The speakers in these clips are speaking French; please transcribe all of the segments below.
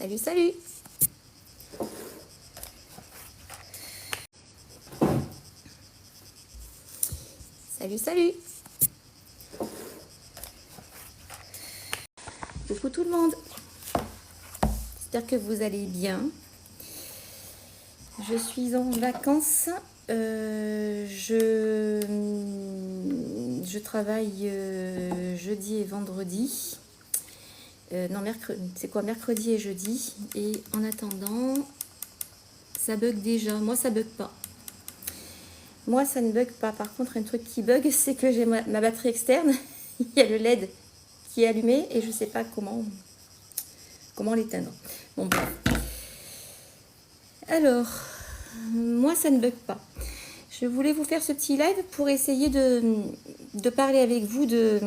Salut, salut! Salut, salut! Coucou tout le monde! J'espère que vous allez bien. Je suis en vacances. Je travaille jeudi et vendredi. Non, mercredi. C'est quoi? Mercredi et jeudi. Et en attendant, ça bug déjà. Moi, ça bug pas. Moi, ça ne bug pas. Par contre, un truc qui bug, c'est que j'ai ma batterie externe. Il y a le LED qui est allumé et je ne sais pas comment l'éteindre. Bon, bref. Alors, moi, ça ne bug pas. Je voulais vous faire ce petit live pour essayer de parler avec vous de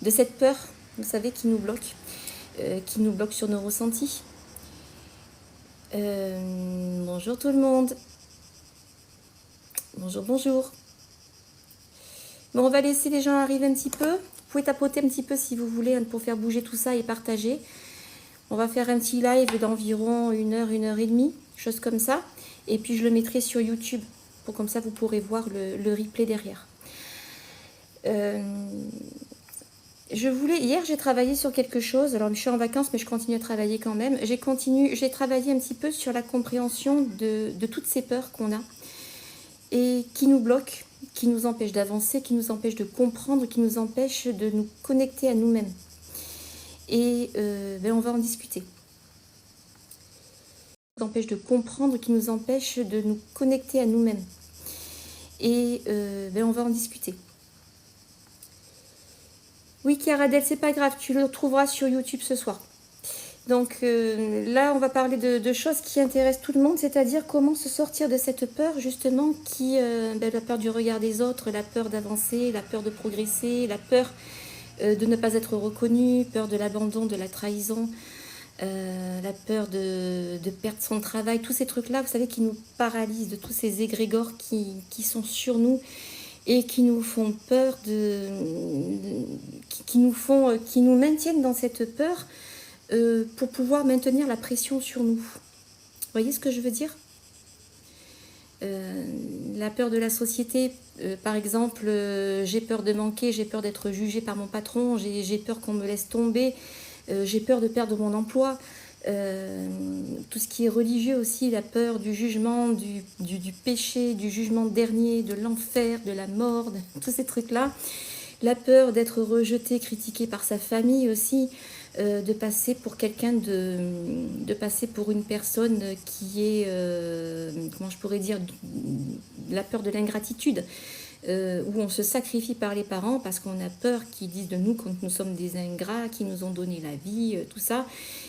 cette peur, vous savez, qui nous bloque sur nos ressentis. Bonjour tout le monde. Bonjour, bonjour. Bon, on va laisser les gens arriver un petit peu. Vous pouvez tapoter un petit peu si vous voulez pour faire bouger tout ça et partager. On va faire un petit live d'environ 1 heure, 1 heure et demie, chose comme ça. Et puis je le mettrai sur YouTube, pour comme ça vous pourrez voir le replay derrière. Hier j'ai travaillé sur quelque chose. Alors je suis en vacances mais je continue à travailler quand même. J'ai travaillé un petit peu sur la compréhension de toutes ces peurs qu'on a et qui nous bloquent, qui nous empêchent d'avancer, qui nous empêchent de comprendre, qui nous empêchent de nous connecter à nous-mêmes. Et on va en discuter. Qui nous empêche de comprendre, qui nous empêche de nous connecter à nous-mêmes. Et on va en discuter. Oui, Chiaradel, c'est pas grave, tu le trouveras sur YouTube ce soir. Donc là, on va parler de choses qui intéressent tout le monde, c'est-à-dire comment se sortir de cette peur, justement, la peur du regard des autres, la peur d'avancer, la peur de progresser, la peur de ne pas être reconnu, peur de l'abandon, de la trahison, la peur de perdre son travail, tous ces trucs-là, vous savez, qui nous paralysent, de tous ces égrégores qui sont sur nous et qui nous font peur, qui nous maintiennent dans cette peur pour pouvoir maintenir la pression sur nous. Vous voyez ce que je veux dire ? La peur de la société, par exemple, j'ai peur de manquer, j'ai peur d'être jugée par mon patron, j'ai peur qu'on me laisse tomber, j'ai peur de perdre mon emploi. Tout ce qui est religieux aussi, la peur du jugement, du péché, du jugement dernier, de l'enfer, de la mort, tous ces trucs-là. La peur d'être rejeté, critiqué par sa famille aussi, de passer pour quelqu'un, de passer pour une personne qui est, comment je pourrais dire, la peur de l'ingratitude, où on se sacrifie par les parents parce qu'on a peur qu'ils disent de nous que nous sommes des ingrats, qui nous ont donné la vie, tout ça.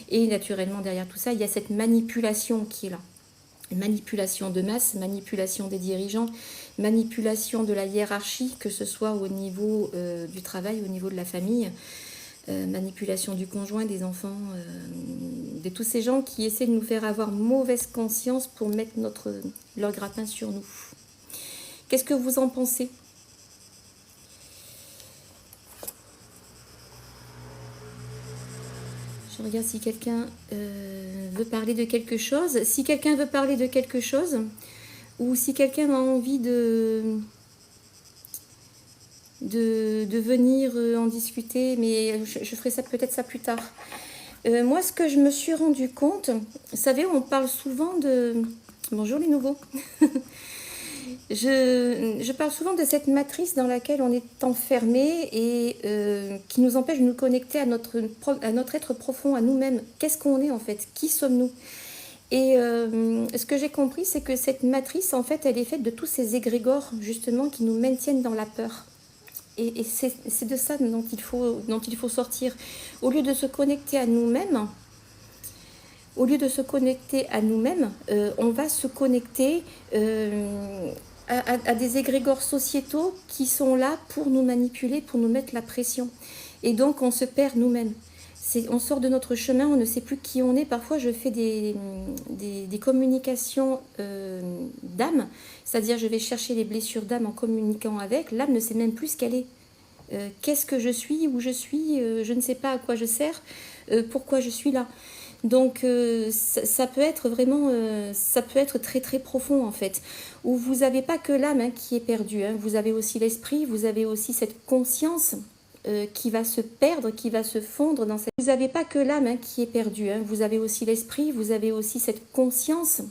Et naturellement, derrière tout ça, il y a cette manipulation qui est là. Manipulation de masse, manipulation des dirigeants, manipulation de la hiérarchie, que ce soit au niveau du travail, au niveau de la famille, manipulation du conjoint, des enfants, de tous ces gens qui essaient de nous faire avoir mauvaise conscience pour mettre leur grappin sur nous. Qu'est-ce que vous en pensez ? Je regarde si quelqu'un veut parler de quelque chose. Si quelqu'un veut parler de quelque chose, ou si quelqu'un a envie de venir en discuter, mais je ferai ça peut-être ça plus tard. Moi, ce que je me suis rendu compte, vous savez, on parle souvent de... Bonjour les nouveaux. Je parle souvent de cette matrice dans laquelle on est enfermé et qui nous empêche de nous connecter à notre être profond, à nous-mêmes. Qu'est-ce qu'on est en fait? Qui sommes-nous? Et ce que j'ai compris, c'est que cette matrice, en fait, elle est faite de tous ces égrégores, justement, qui nous maintiennent dans la peur. Et c'est de ça dont il faut sortir. Au lieu de se connecter à nous-mêmes, on va se connecter à des égrégores sociétaux qui sont là pour nous manipuler, pour nous mettre la pression. Et donc, on se perd nous-mêmes. On sort de notre chemin, on ne sait plus qui on est. Parfois, je fais des communications d'âme, c'est-à-dire je vais chercher les blessures d'âme en communiquant avec. L'âme ne sait même plus ce qu'elle est. Qu'est-ce que je suis, où je suis, je ne sais pas à quoi je sers, pourquoi je suis là. Donc ça peut être vraiment, ça peut être très très profond en fait, où vous n'avez pas que l'âme hein, qui est perdue, hein. Vous avez aussi l'esprit, vous avez aussi cette conscience qui va se perdre, qui va se fondre dans cette... Vous n'avez pas que l'âme hein, qui est perdue, hein. Vous avez aussi l'esprit, vous avez aussi cette conscience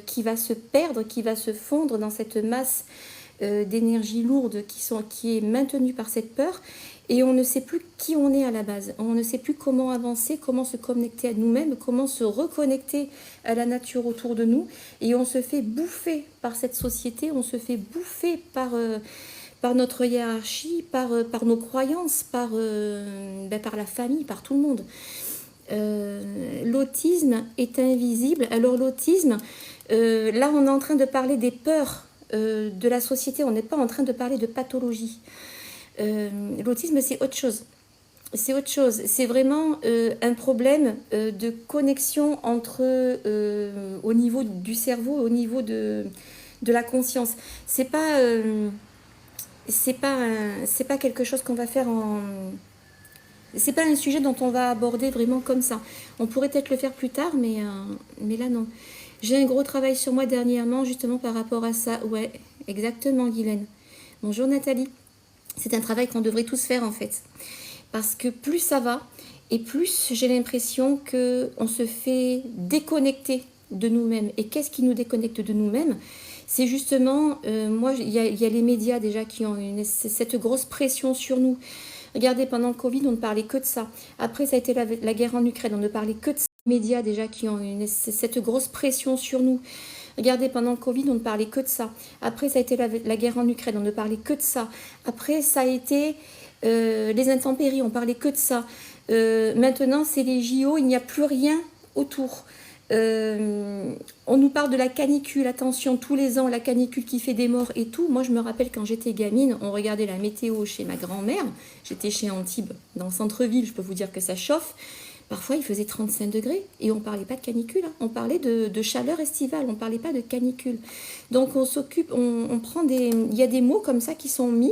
qui va se perdre, qui va se fondre dans cette masse d'énergie lourde qui est maintenue par cette peur. Et on ne sait plus qui on est à la base. On ne sait plus comment avancer, comment se connecter à nous-mêmes, comment se reconnecter à la nature autour de nous. Et on se fait bouffer par cette société, on se fait bouffer par notre hiérarchie, par nos croyances, par la famille, par tout le monde. L'autisme est invisible. Alors l'autisme, là on est en train de parler des peurs de la société, on n'est pas en train de parler de pathologie. L'autisme, c'est autre chose. C'est autre chose. C'est vraiment un problème de connexion entre au niveau du cerveau, au niveau de la conscience. C'est pas quelque chose qu'on va faire en... C'est pas un sujet dont on va aborder vraiment comme ça. On pourrait peut-être le faire plus tard, mais là non. J'ai un gros travail sur moi dernièrement, justement par rapport à ça. Ouais, exactement, Guylaine. Bonjour Nathalie. C'est un travail qu'on devrait tous faire en fait. Parce que plus ça va, et plus j'ai l'impression qu'on se fait déconnecter de nous-mêmes. Et qu'est-ce qui nous déconnecte de nous-mêmes? C'est justement, moi, il y a les médias déjà qui ont cette grosse pression sur nous. Regardez, pendant le Covid, on ne parlait que de ça. Après, ça a été la guerre en Ukraine, on ne parlait que de ça. Les médias déjà qui ont cette grosse pression sur nous. Regardez, pendant le Covid, on ne parlait que de ça. Après, ça a été la guerre en Ukraine, on ne parlait que de ça. Après, ça a été les intempéries, on parlait que de ça. Maintenant, c'est les JO, il n'y a plus rien autour. On nous parle de la canicule, attention, tous les ans, la canicule qui fait des morts et tout. Moi, je me rappelle quand j'étais gamine, on regardait la météo chez ma grand-mère. J'étais chez Antibes, dans le centre-ville, je peux vous dire que ça chauffe. Parfois, il faisait 35 degrés et on ne parlait pas de canicule. Hein. On parlait de chaleur estivale, on ne parlait pas de canicule. Donc, on s'occupe, on prend des... Il y a des mots comme ça qui sont mis,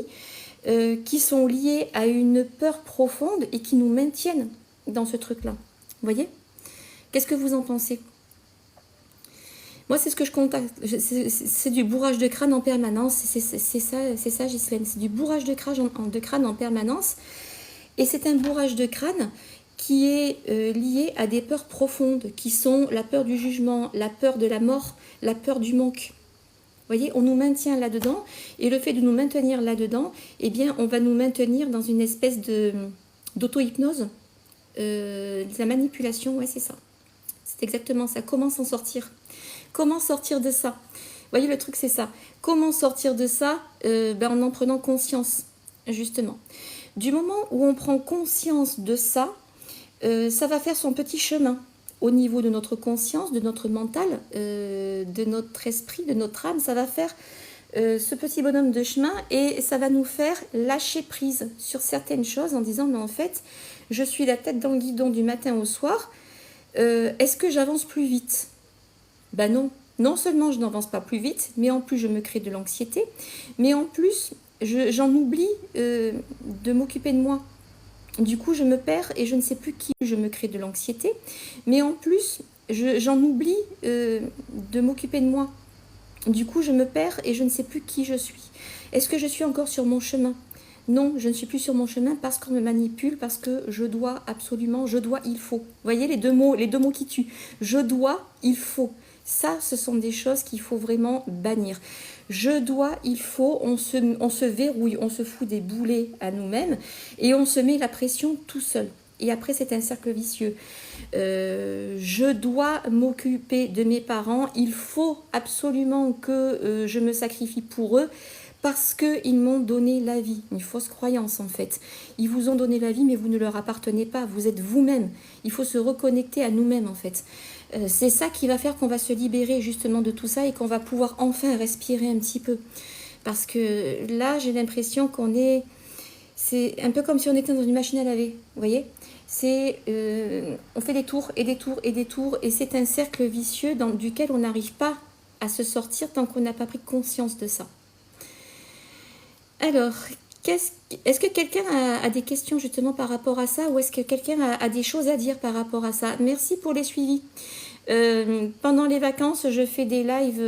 qui sont liés à une peur profonde et qui nous maintiennent dans ce truc-là. Vous voyez? Qu'est-ce que vous en pensez? Moi, c'est ce que je contacte. C'est du bourrage de crâne en permanence. C'est ça, Ghislaine. C'est du bourrage de crâne en permanence. Et c'est un bourrage de crâne qui est lié à des peurs profondes, qui sont la peur du jugement, la peur de la mort, la peur du manque. Vous voyez, on nous maintient là-dedans, et le fait de nous maintenir là-dedans, eh bien, on va nous maintenir dans une espèce d'auto-hypnose, de la manipulation, ouais, c'est ça. C'est exactement ça. Comment s'en sortir? Comment sortir de ça? Vous voyez, le truc, c'est ça. Comment sortir de ça? En en prenant conscience, justement. Du moment où on prend conscience de ça, ça va faire son petit chemin au niveau de notre conscience, de notre mental, de notre esprit, de notre âme. Ça va faire ce petit bonhomme de chemin et ça va nous faire lâcher prise sur certaines choses en disant mais en fait, je suis la tête dans le guidon du matin au soir. Est-ce que j'avance plus vite? Ben non. Non seulement je n'avance pas plus vite, mais en plus je me crée de l'anxiété, mais en plus j'en oublie de m'occuper de moi. Du coup, je me perds et je ne sais plus qui. Je me crée de l'anxiété, mais en plus, j'en oublie de m'occuper de moi. Du coup, je me perds et je ne sais plus qui je suis. Est-ce que je suis encore sur mon chemin? Non, je ne suis plus sur mon chemin parce qu'on me manipule, parce que je dois absolument, je dois, il faut. Vous voyez les deux mots qui tuent. Je dois, il faut. Ça, ce sont des choses qu'il faut vraiment bannir. Je dois, il faut, on se verrouille, on se fout des boulets à nous-mêmes et on se met la pression tout seul. Et après, c'est un cercle vicieux. Je dois m'occuper de mes parents, il faut absolument que je me sacrifie pour eux parce qu'ils m'ont donné la vie. Une fausse croyance en fait. Ils vous ont donné la vie mais vous ne leur appartenez pas, vous êtes vous-même. Il faut se reconnecter à nous-mêmes en fait. C'est ça qui va faire qu'on va se libérer justement de tout ça et qu'on va pouvoir enfin respirer un petit peu. Parce que là, j'ai l'impression qu'on est... C'est un peu comme si on était dans une machine à laver, vous voyez? On fait des tours et des tours et des tours et c'est un cercle vicieux duquel on n'arrive pas à se sortir tant qu'on n'a pas pris conscience de ça. Alors, Est-ce que quelqu'un a des questions justement par rapport à ça, ou est-ce que quelqu'un a des choses à dire par rapport à ça? Merci pour les suivis. Pendant les vacances, je fais des lives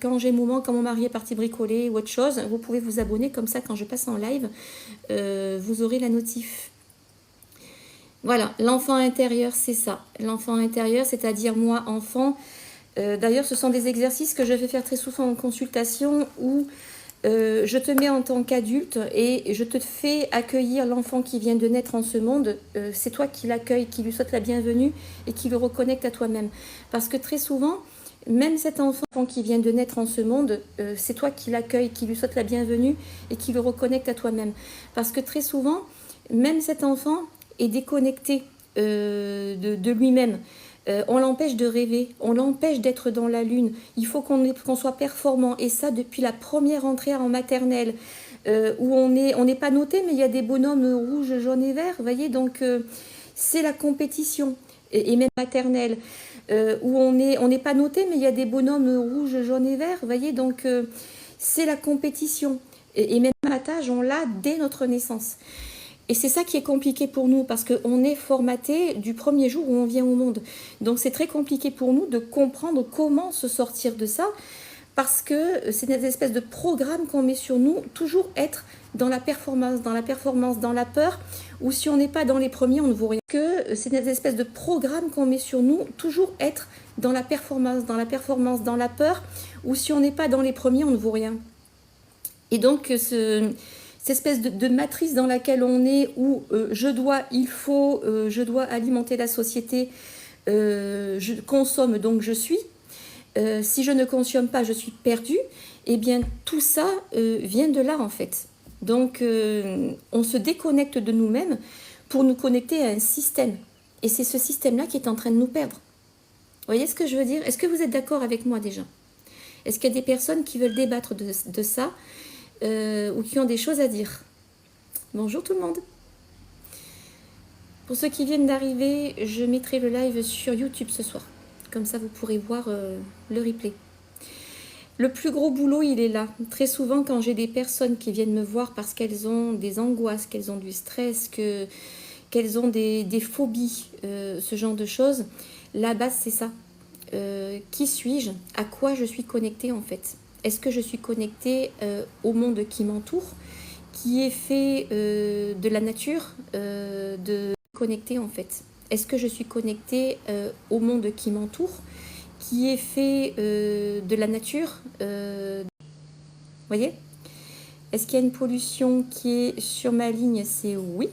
quand j'ai un moment, quand mon mari est parti bricoler ou autre chose. Vous pouvez vous abonner, comme ça quand je passe en live, vous aurez la notif. Voilà, l'enfant intérieur, c'est ça. L'enfant intérieur, c'est-à-dire moi, enfant. D'ailleurs, ce sont des exercices que je fais faire très souvent en consultation où je te mets en tant qu'adulte et je te fais accueillir l'enfant qui vient de naître en ce monde. C'est toi qui l'accueille, qui lui souhaite la bienvenue et qui le reconnecte à toi-même. Parce que très souvent, même cet enfant qui vient de naître en ce monde, c'est toi qui l'accueille, qui lui souhaite la bienvenue et qui le reconnecte à toi-même. Parce que très souvent, même cet enfant est déconnecté de lui-même. On l'empêche de rêver, on l'empêche d'être dans la lune. Il faut qu'on soit performant. Et ça, depuis la première entrée en maternelle, où on n'est pas noté, mais il y a des bonhommes rouges, jaunes et verts. Vous voyez, donc c'est la compétition. Et même maternelle, où on n'est pas noté, mais il y a des bonhommes rouges, jaunes et verts. Vous voyez, donc c'est la compétition. Et même matage, on l'a dès notre naissance. Et c'est ça qui est compliqué pour nous, parce qu'on est formaté du premier jour où on vient au monde. Donc c'est très compliqué pour nous de comprendre comment se sortir de ça, parce que c'est une espèce de programme qu'on met sur nous, toujours être dans la performance, dans la peur, ou si on n'est pas dans les premiers, on ne vaut rien. Que c'est une espèce de programme qu'on met sur nous, toujours être dans la performance, dans la peur, ou si on n'est pas dans les premiers, on ne vaut rien. Et donc cette espèce de matrice dans laquelle on est, où je dois alimenter la société, je consomme donc je suis, si je ne consomme pas je suis perdu, et bien tout ça vient de là en fait. Donc on se déconnecte de nous-mêmes pour nous connecter à un système, et c'est ce système-là qui est en train de nous perdre. Vous voyez ce que je veux dire? Est-ce que vous êtes d'accord avec moi déjà? Est-ce qu'il y a des personnes qui veulent débattre de ça, ou qui ont des choses à dire? Bonjour tout le monde. Pour ceux qui viennent d'arriver, je mettrai le live sur YouTube ce soir. Comme ça, vous pourrez voir le replay. Le plus gros boulot, il est là. Très souvent, quand j'ai des personnes qui viennent me voir parce qu'elles ont des angoisses, qu'elles ont du stress, qu'elles ont des phobies, ce genre de choses, la base, c'est ça. Qui suis-je? À quoi je suis connectée en fait? Est-ce que je suis connectée au monde qui m'entoure, qui est fait de la nature, de connecter en fait? Est-ce que je suis connectée au monde qui m'entoure, qui est fait de la nature, vous voyez? Est-ce qu'il y a une pollution qui est sur ma ligne? C'est oui.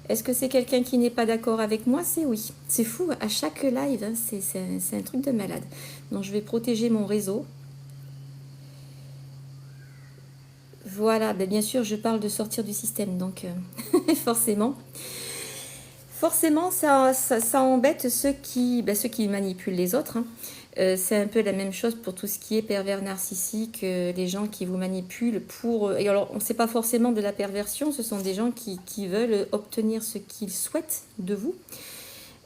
Est-ce que c'est quelqu'un qui n'est pas d'accord avec moi? C'est oui. C'est fou, à chaque live, hein, c'est un truc de malade. Donc je vais protéger mon réseau. Voilà, ben bien sûr, je parle de sortir du système, donc forcément. Forcément, ça embête ceux qui manipulent les autres. Hein. C'est un peu la même chose pour tout ce qui est pervers narcissique, les gens qui vous manipulent pour... Et alors, c'est pas forcément de la perversion, ce sont des gens qui veulent obtenir ce qu'ils souhaitent de vous,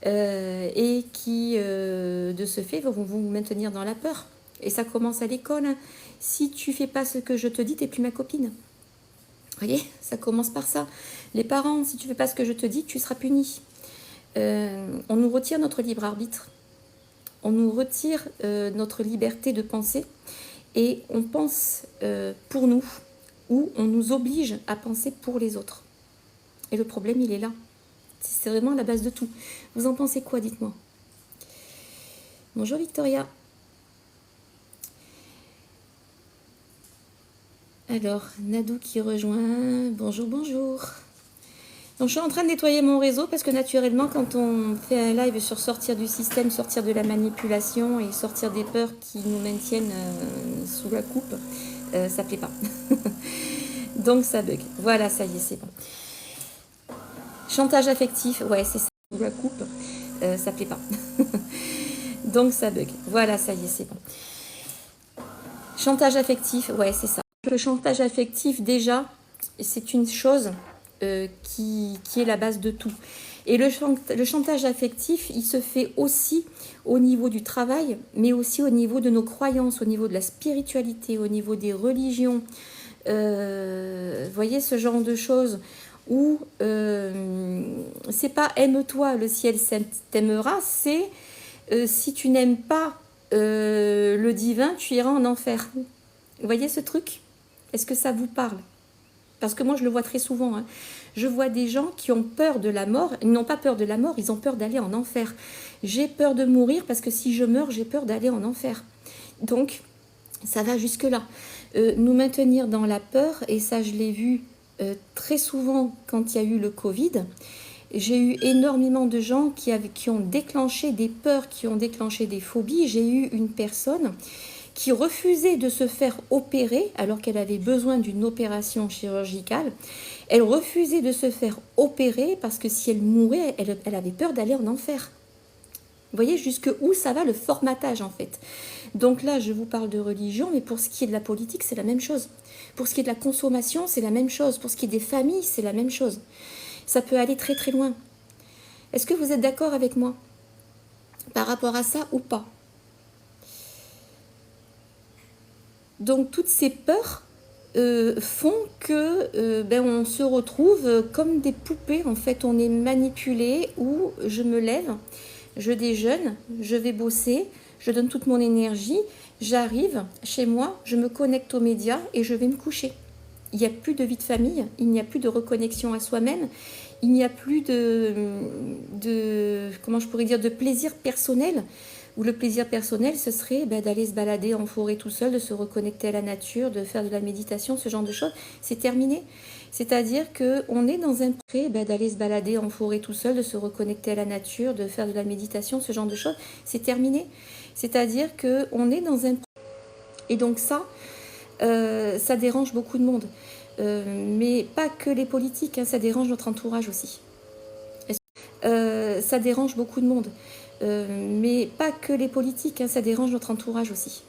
et qui, de ce fait, vont vous maintenir dans la peur. Et ça commence à l'école. Hein. Si tu fais pas ce que je te dis, t'es plus ma copine. Vous voyez, ça commence par ça. Les parents, si tu fais pas ce que je te dis, tu seras puni. On nous retire notre libre arbitre. On nous retire notre liberté de penser. Et on pense pour nous, ou on nous oblige à penser pour les autres. Et le problème, il est là. C'est vraiment la base de tout. Vous en pensez quoi, dites-moi? Bonjour Victoria. Alors, Nadou qui rejoint. Bonjour, bonjour. Donc, je suis en train de nettoyer mon réseau parce que naturellement, quand on fait un live sur sortir du système, sortir de la manipulation et sortir des peurs qui nous maintiennent sous la coupe, ça plaît pas. Donc, ça bug. Voilà, ça y est, c'est bon. Chantage affectif, ouais, c'est ça, sous la coupe, ça plaît pas. Donc, ça bug. Voilà, ça y est, c'est bon. Chantage affectif, ouais, c'est ça. Le chantage affectif, déjà, c'est une chose qui est la base de tout. Et le chantage affectif, il se fait aussi au niveau du travail, mais aussi au niveau de nos croyances, au niveau de la spiritualité, au niveau des religions, voyez ce genre de choses où c'est pas aime-toi, le ciel t'aimera, c'est si tu n'aimes pas le divin, tu iras en enfer. Vous voyez ce truc? Est-ce que ça vous parle? Parce que moi je le vois très souvent, hein. Je vois des gens qui ont peur de la mort, ils n'ont pas peur de la mort, ils ont peur d'aller en enfer. J'ai peur de mourir parce que si je meurs, j'ai peur d'aller en enfer. Donc, ça va jusque-là. Nous maintenir dans la peur, et ça je l'ai vu très souvent quand il y a eu le Covid. J'ai eu énormément de gens qui ont déclenché des peurs, qui ont déclenché des phobies. J'ai eu une personne qui refusait de se faire opérer alors qu'elle avait besoin d'une opération chirurgicale. Elle refusait de se faire opérer parce que si elle mourait, elle avait peur d'aller en enfer. Vous voyez jusqu'où ça va le formatage en fait. Donc là, je vous parle de religion, mais pour ce qui est de la politique, c'est la même chose. Pour ce qui est de la consommation, c'est la même chose. Pour ce qui est des familles, c'est la même chose. Ça peut aller très très loin. Est-ce que vous êtes d'accord avec moi par rapport à ça ou pas? Donc toutes ces peurs font que on se retrouve comme des poupées. En fait, on est manipulé, où je me lève, je déjeune, je vais bosser, je donne toute mon énergie, j'arrive chez moi, je me connecte aux médias et je vais me coucher. Il n'y a plus de vie de famille, il n'y a plus de reconnexion à soi-même, il n'y a plus comment je pourrais dire, de plaisir personnel. Où le plaisir personnel, ce serait d'aller se balader en forêt tout seul, de se reconnecter à la nature, de faire de la méditation, ce genre de choses. C'est terminé. C'est-à-dire qu'on est dans un pré d'aller se balader en forêt tout seul, de se reconnecter à la nature, de faire de la méditation, ce genre de choses. C'est terminé. C'est-à-dire qu'on est dans un... Et donc ça dérange beaucoup de monde. Mais pas que les politiques, hein, ça dérange notre entourage aussi. Ça dérange beaucoup de monde. Mais pas que les politiques, hein, ça dérange notre entourage aussi.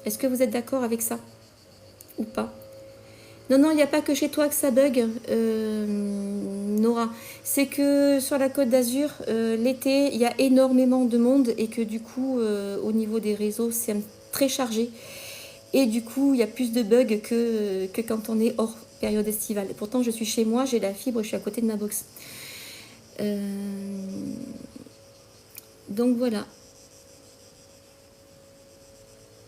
Est-ce que vous êtes d'accord avec ça? Ou pas? Non, non, il n'y a pas que chez toi que ça bug, Nora. C'est que sur la Côte d'Azur, l'été, il y a énormément de monde et que du coup, au niveau des réseaux, c'est très chargé. Et du coup, il y a plus de bugs que quand on est hors période estivale. Et pourtant, je suis chez moi, j'ai la fibre, je suis à côté de ma box. Donc voilà.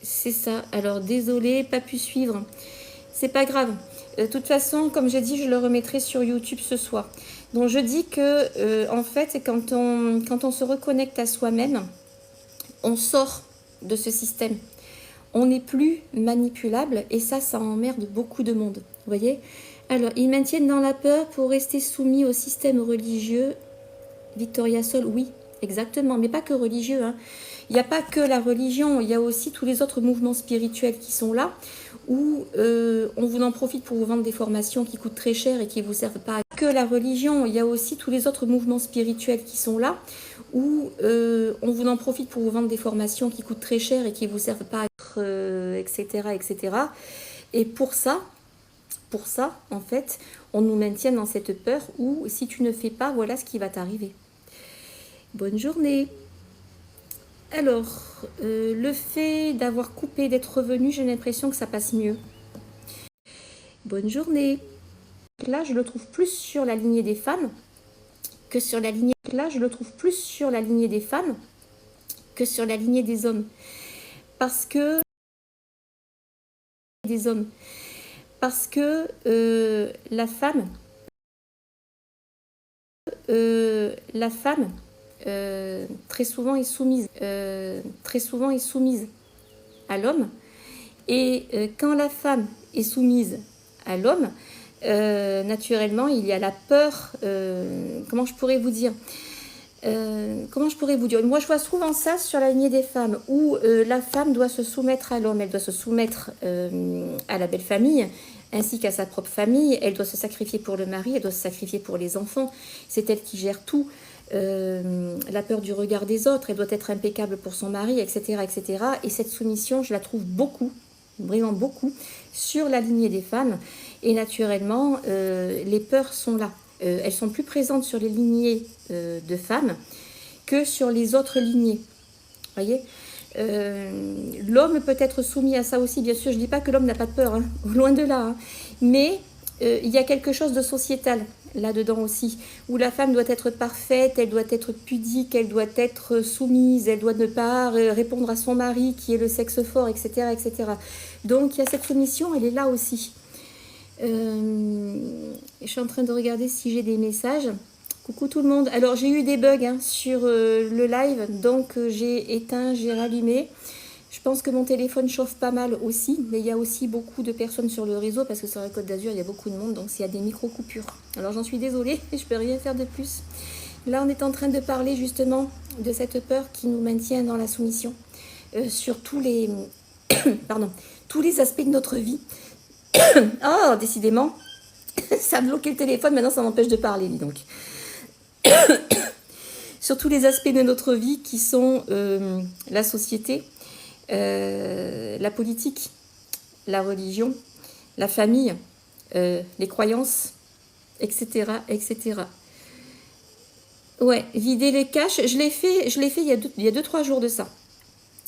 C'est ça. Alors désolé, pas pu suivre. C'est pas grave. De toute façon, comme j'ai dit, je le remettrai sur YouTube ce soir. Donc je dis que en fait, quand on se reconnecte à soi-même, on sort de ce système. On n'est plus manipulable et ça emmerde beaucoup de monde. Vous voyez? Alors, ils maintiennent dans la peur pour rester soumis au système religieux. Victoria Sol, oui, exactement, mais pas que religieux, hein. Il n'y a pas que la religion, il y a aussi tous les autres mouvements spirituels qui sont là, où on vous en profite pour vous vendre des formations qui coûtent très cher et qui ne vous servent pas. Que la religion, il y a aussi tous les autres mouvements spirituels qui sont là, où on vous en profite pour vous vendre des formations qui coûtent très cher et qui ne vous servent pas, etc., etc. Et pour ça, en fait, on nous maintient dans cette peur où si tu ne fais pas, voilà ce qui va t'arriver. Bonne journée. Alors, le fait d'avoir coupé, d'être revenu, j'ai l'impression que ça passe mieux. Bonne journée. Là, je le trouve plus sur la lignée des femmes que sur la lignée... Là, je le trouve plus sur la lignée des femmes que sur la lignée des hommes. Parce que... Des hommes. Parce que la femme... très souvent est soumise. Très souvent est soumise à l'homme. Et quand la femme est soumise à l'homme, naturellement, il y a la peur. Comment je pourrais vous dire Moi, je vois souvent ça sur la lignée des femmes, où la femme doit se soumettre à l'homme, elle doit se soumettre à la belle famille, ainsi qu'à sa propre famille. Elle doit se sacrifier pour le mari, elle doit se sacrifier pour les enfants. C'est elle qui gère tout. La peur du regard des autres, elle doit être impeccable pour son mari, etc., etc. Et cette soumission, je la trouve beaucoup, vraiment beaucoup, sur la lignée des femmes. Et naturellement, les peurs sont là. Elles sont plus présentes sur les lignées de femmes que sur les autres lignées. Voyez, l'homme peut être soumis à ça aussi, bien sûr. Je ne dis pas que l'homme n'a pas de peur, hein, loin de là. Hein. Mais il y a quelque chose de sociétal là-dedans aussi, où la femme doit être parfaite, elle doit être pudique, elle doit être soumise, elle doit ne pas répondre à son mari qui est le sexe fort, etc. etc. Donc il y a cette soumission, elle est là aussi. Je suis en train de regarder si j'ai des messages. Coucou tout le monde. Alors j'ai eu des bugs hein, sur le live, donc j'ai éteint, j'ai rallumé. Je pense que mon téléphone chauffe pas mal aussi, mais il y a aussi beaucoup de personnes sur le réseau parce que sur la Côte d'Azur, il y a beaucoup de monde, donc il y a des micro-coupures. Alors j'en suis désolée, je peux rien faire de plus. Là, on est en train de parler justement de cette peur qui nous maintient dans la soumission sur tous les, pardon, tous les aspects de notre vie. Oh, décidément, ça a bloqué le téléphone, maintenant ça m'empêche de parler, dis donc. Sur tous les aspects de notre vie qui sont la société, la politique, la religion, la famille, les croyances, etc., etc. Ouais, vider les caches, je l'ai fait il y a 2-3 jours de ça.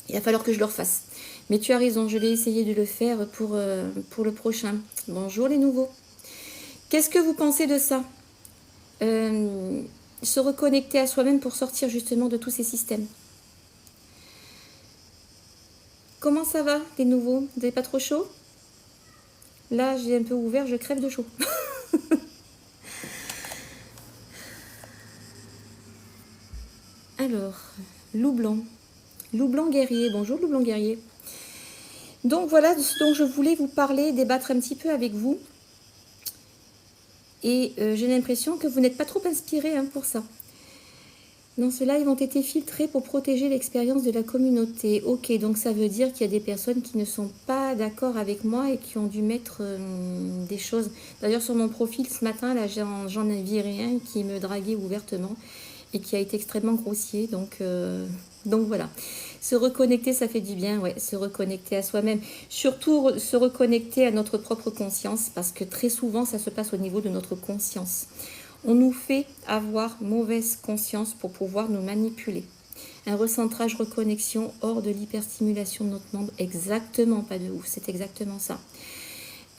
Il va falloir que je le refasse. Mais tu as raison, je vais essayer de le faire pour le prochain. Bonjour les nouveaux. Qu'est-ce que vous pensez de ça ? Se reconnecter à soi-même pour sortir justement de tous ces systèmes. Comment ça va, les nouveaux? Vous n'avez pas trop chaud? Là, j'ai un peu ouvert, je crève de chaud. Alors, loup blanc. Loup blanc guerrier. Bonjour, loup blanc guerrier. Donc, voilà ce dont je voulais vous parler, débattre un petit peu avec vous. Et j'ai l'impression que vous n'êtes pas trop inspirés hein, pour ça. Dans ce live ont été filtrés pour protéger l'expérience de la communauté. Ok, donc ça veut dire qu'il y a des personnes qui ne sont pas d'accord avec moi et qui ont dû mettre des choses. D'ailleurs, sur mon profil ce matin, là, j'en ai viré un qui me draguait ouvertement et qui a été extrêmement grossier. Donc voilà. Se reconnecter, ça fait du bien, ouais. Se reconnecter à soi-même. Surtout se reconnecter à notre propre conscience parce que très souvent, ça se passe au niveau de notre conscience. On nous fait avoir mauvaise conscience pour pouvoir nous manipuler. Un recentrage, reconnexion hors de l'hyperstimulation de notre membre. Exactement, pas de ouf, c'est exactement ça.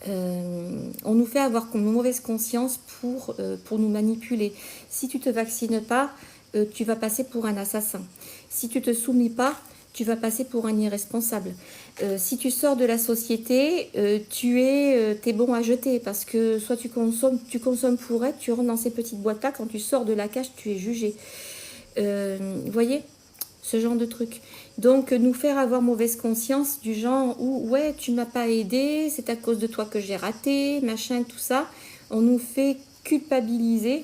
On nous fait avoir une mauvaise conscience pour nous manipuler. Si tu ne te vaccines pas, tu vas passer pour un assassin. Si tu ne te soumis pas, tu vas passer pour un irresponsable. Si tu sors de la société, t'es bon à jeter parce que soit tu consommes pour être, tu rentres dans ces petites boîtes-là, quand tu sors de la cage, tu es jugé. Vous voyez, ce genre de truc. Donc, nous faire avoir mauvaise conscience du genre où, ouais, tu ne m'as pas aidé, c'est à cause de toi que j'ai raté, machin, tout ça. On nous fait culpabiliser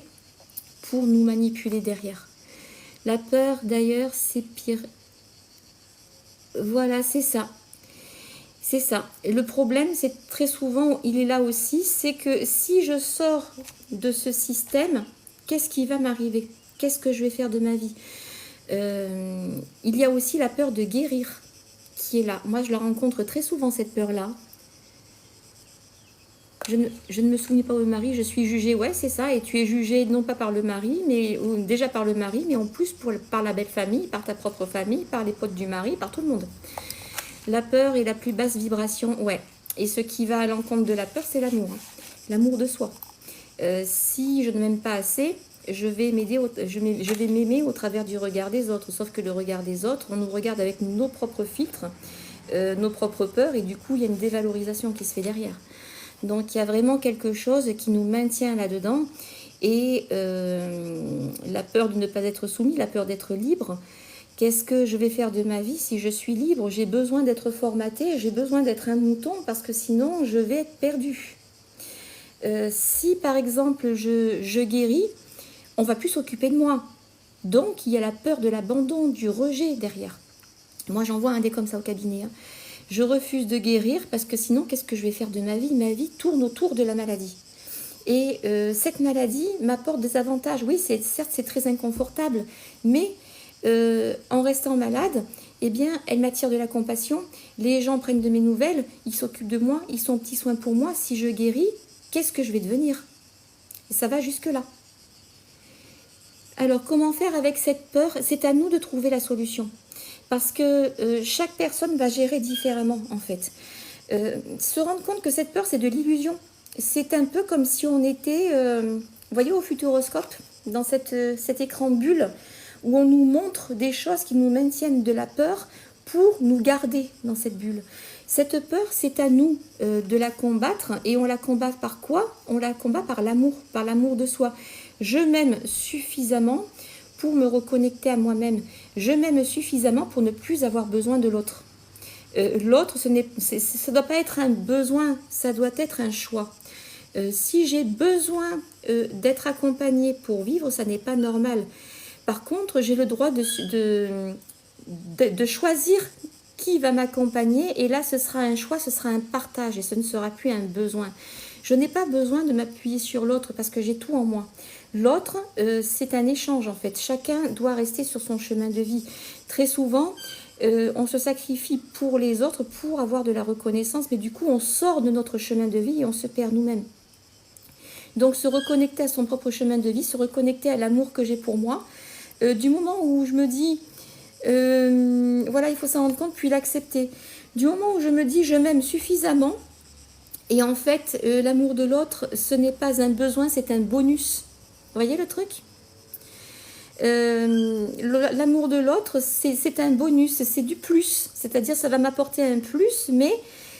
pour nous manipuler derrière. La peur, d'ailleurs, c'est pire. Voilà, c'est ça. C'est ça. Et le problème, c'est très souvent, il est là aussi, c'est que si je sors de ce système, qu'est-ce qui va m'arriver? Qu'est-ce que je vais faire de ma vie? Il y a aussi la peur de guérir qui est là. Moi, je la rencontre très souvent, cette peur-là. Je ne me souviens pas au mari, je suis jugée, ouais, c'est ça, et tu es jugée non pas par le mari, mais déjà par le mari, mais en plus par la belle famille, par ta propre famille, par les potes du mari, par tout le monde. La peur est la plus basse vibration, ouais. Et ce qui va à l'encontre de la peur, c'est l'amour. Hein. L'amour de soi. Si je ne m'aime pas assez, je vais m'aimer au travers du regard des autres. Sauf que le regard des autres, on nous regarde avec nos propres filtres, nos propres peurs, et du coup, il y a une dévalorisation qui se fait derrière. Donc, il y a vraiment quelque chose qui nous maintient là-dedans. Et la peur de ne pas être soumis, la peur d'être libre. Qu'est-ce que je vais faire de ma vie si je suis libre? J'ai besoin d'être formatée, j'ai besoin d'être un mouton parce que sinon, je vais être perdue. Si, par exemple, je guéris, on va plus s'occuper de moi. Donc, il y a la peur de l'abandon, du rejet derrière. Moi, j'en vois un des comme ça au cabinet. Hein. Je refuse de guérir parce que sinon, qu'est-ce que je vais faire de ma vie? Ma vie tourne autour de la maladie. Et cette maladie m'apporte des avantages. Oui, certes, c'est très inconfortable, mais en restant malade, eh bien, elle m'attire de la compassion. Les gens prennent de mes nouvelles, ils s'occupent de moi, ils sont petits soins pour moi. Si je guéris, qu'est-ce que je vais devenir? Et ça va jusque-là. Alors, comment faire avec cette peur? C'est à nous de trouver la solution. parce que chaque personne va gérer différemment en fait. Se rendre compte que cette peur, c'est de l'illusion. C'est un peu comme si on était, vous voyez, au futuroscope, dans cet écran bulle, où on nous montre des choses qui nous maintiennent de la peur pour nous garder dans cette bulle. Cette peur, c'est à nous de la combattre, et on la combat par quoi? On la combat par l'amour de soi. Je m'aime suffisamment pour me reconnecter à moi-même. Je m'aime suffisamment pour ne plus avoir besoin de l'autre. L'autre, ça ne doit pas être un besoin, ça doit être un choix. Si j'ai besoin d'être accompagnée pour vivre, ça n'est pas normal. Par contre, j'ai le droit de choisir qui va m'accompagner, et là, ce sera un choix, ce sera un partage, et ce ne sera plus un besoin. Je n'ai pas besoin de m'appuyer sur l'autre parce que j'ai tout en moi. L'autre, c'est un échange en fait. Chacun doit rester sur son chemin de vie. Très souvent, on se sacrifie pour les autres pour avoir de la reconnaissance, mais du coup, on sort de notre chemin de vie et on se perd nous-mêmes. Donc, se reconnecter à son propre chemin de vie, se reconnecter à l'amour que j'ai pour moi. Du moment où je me dis, voilà, il faut s'en rendre compte, puis l'accepter. Du moment où je me dis, je m'aime suffisamment, et en fait, l'amour de l'autre, ce n'est pas un besoin, c'est un bonus. Vous voyez le truc? L'amour de l'autre, c'est un bonus, c'est du plus. C'est-à-dire, ça va m'apporter un plus, mais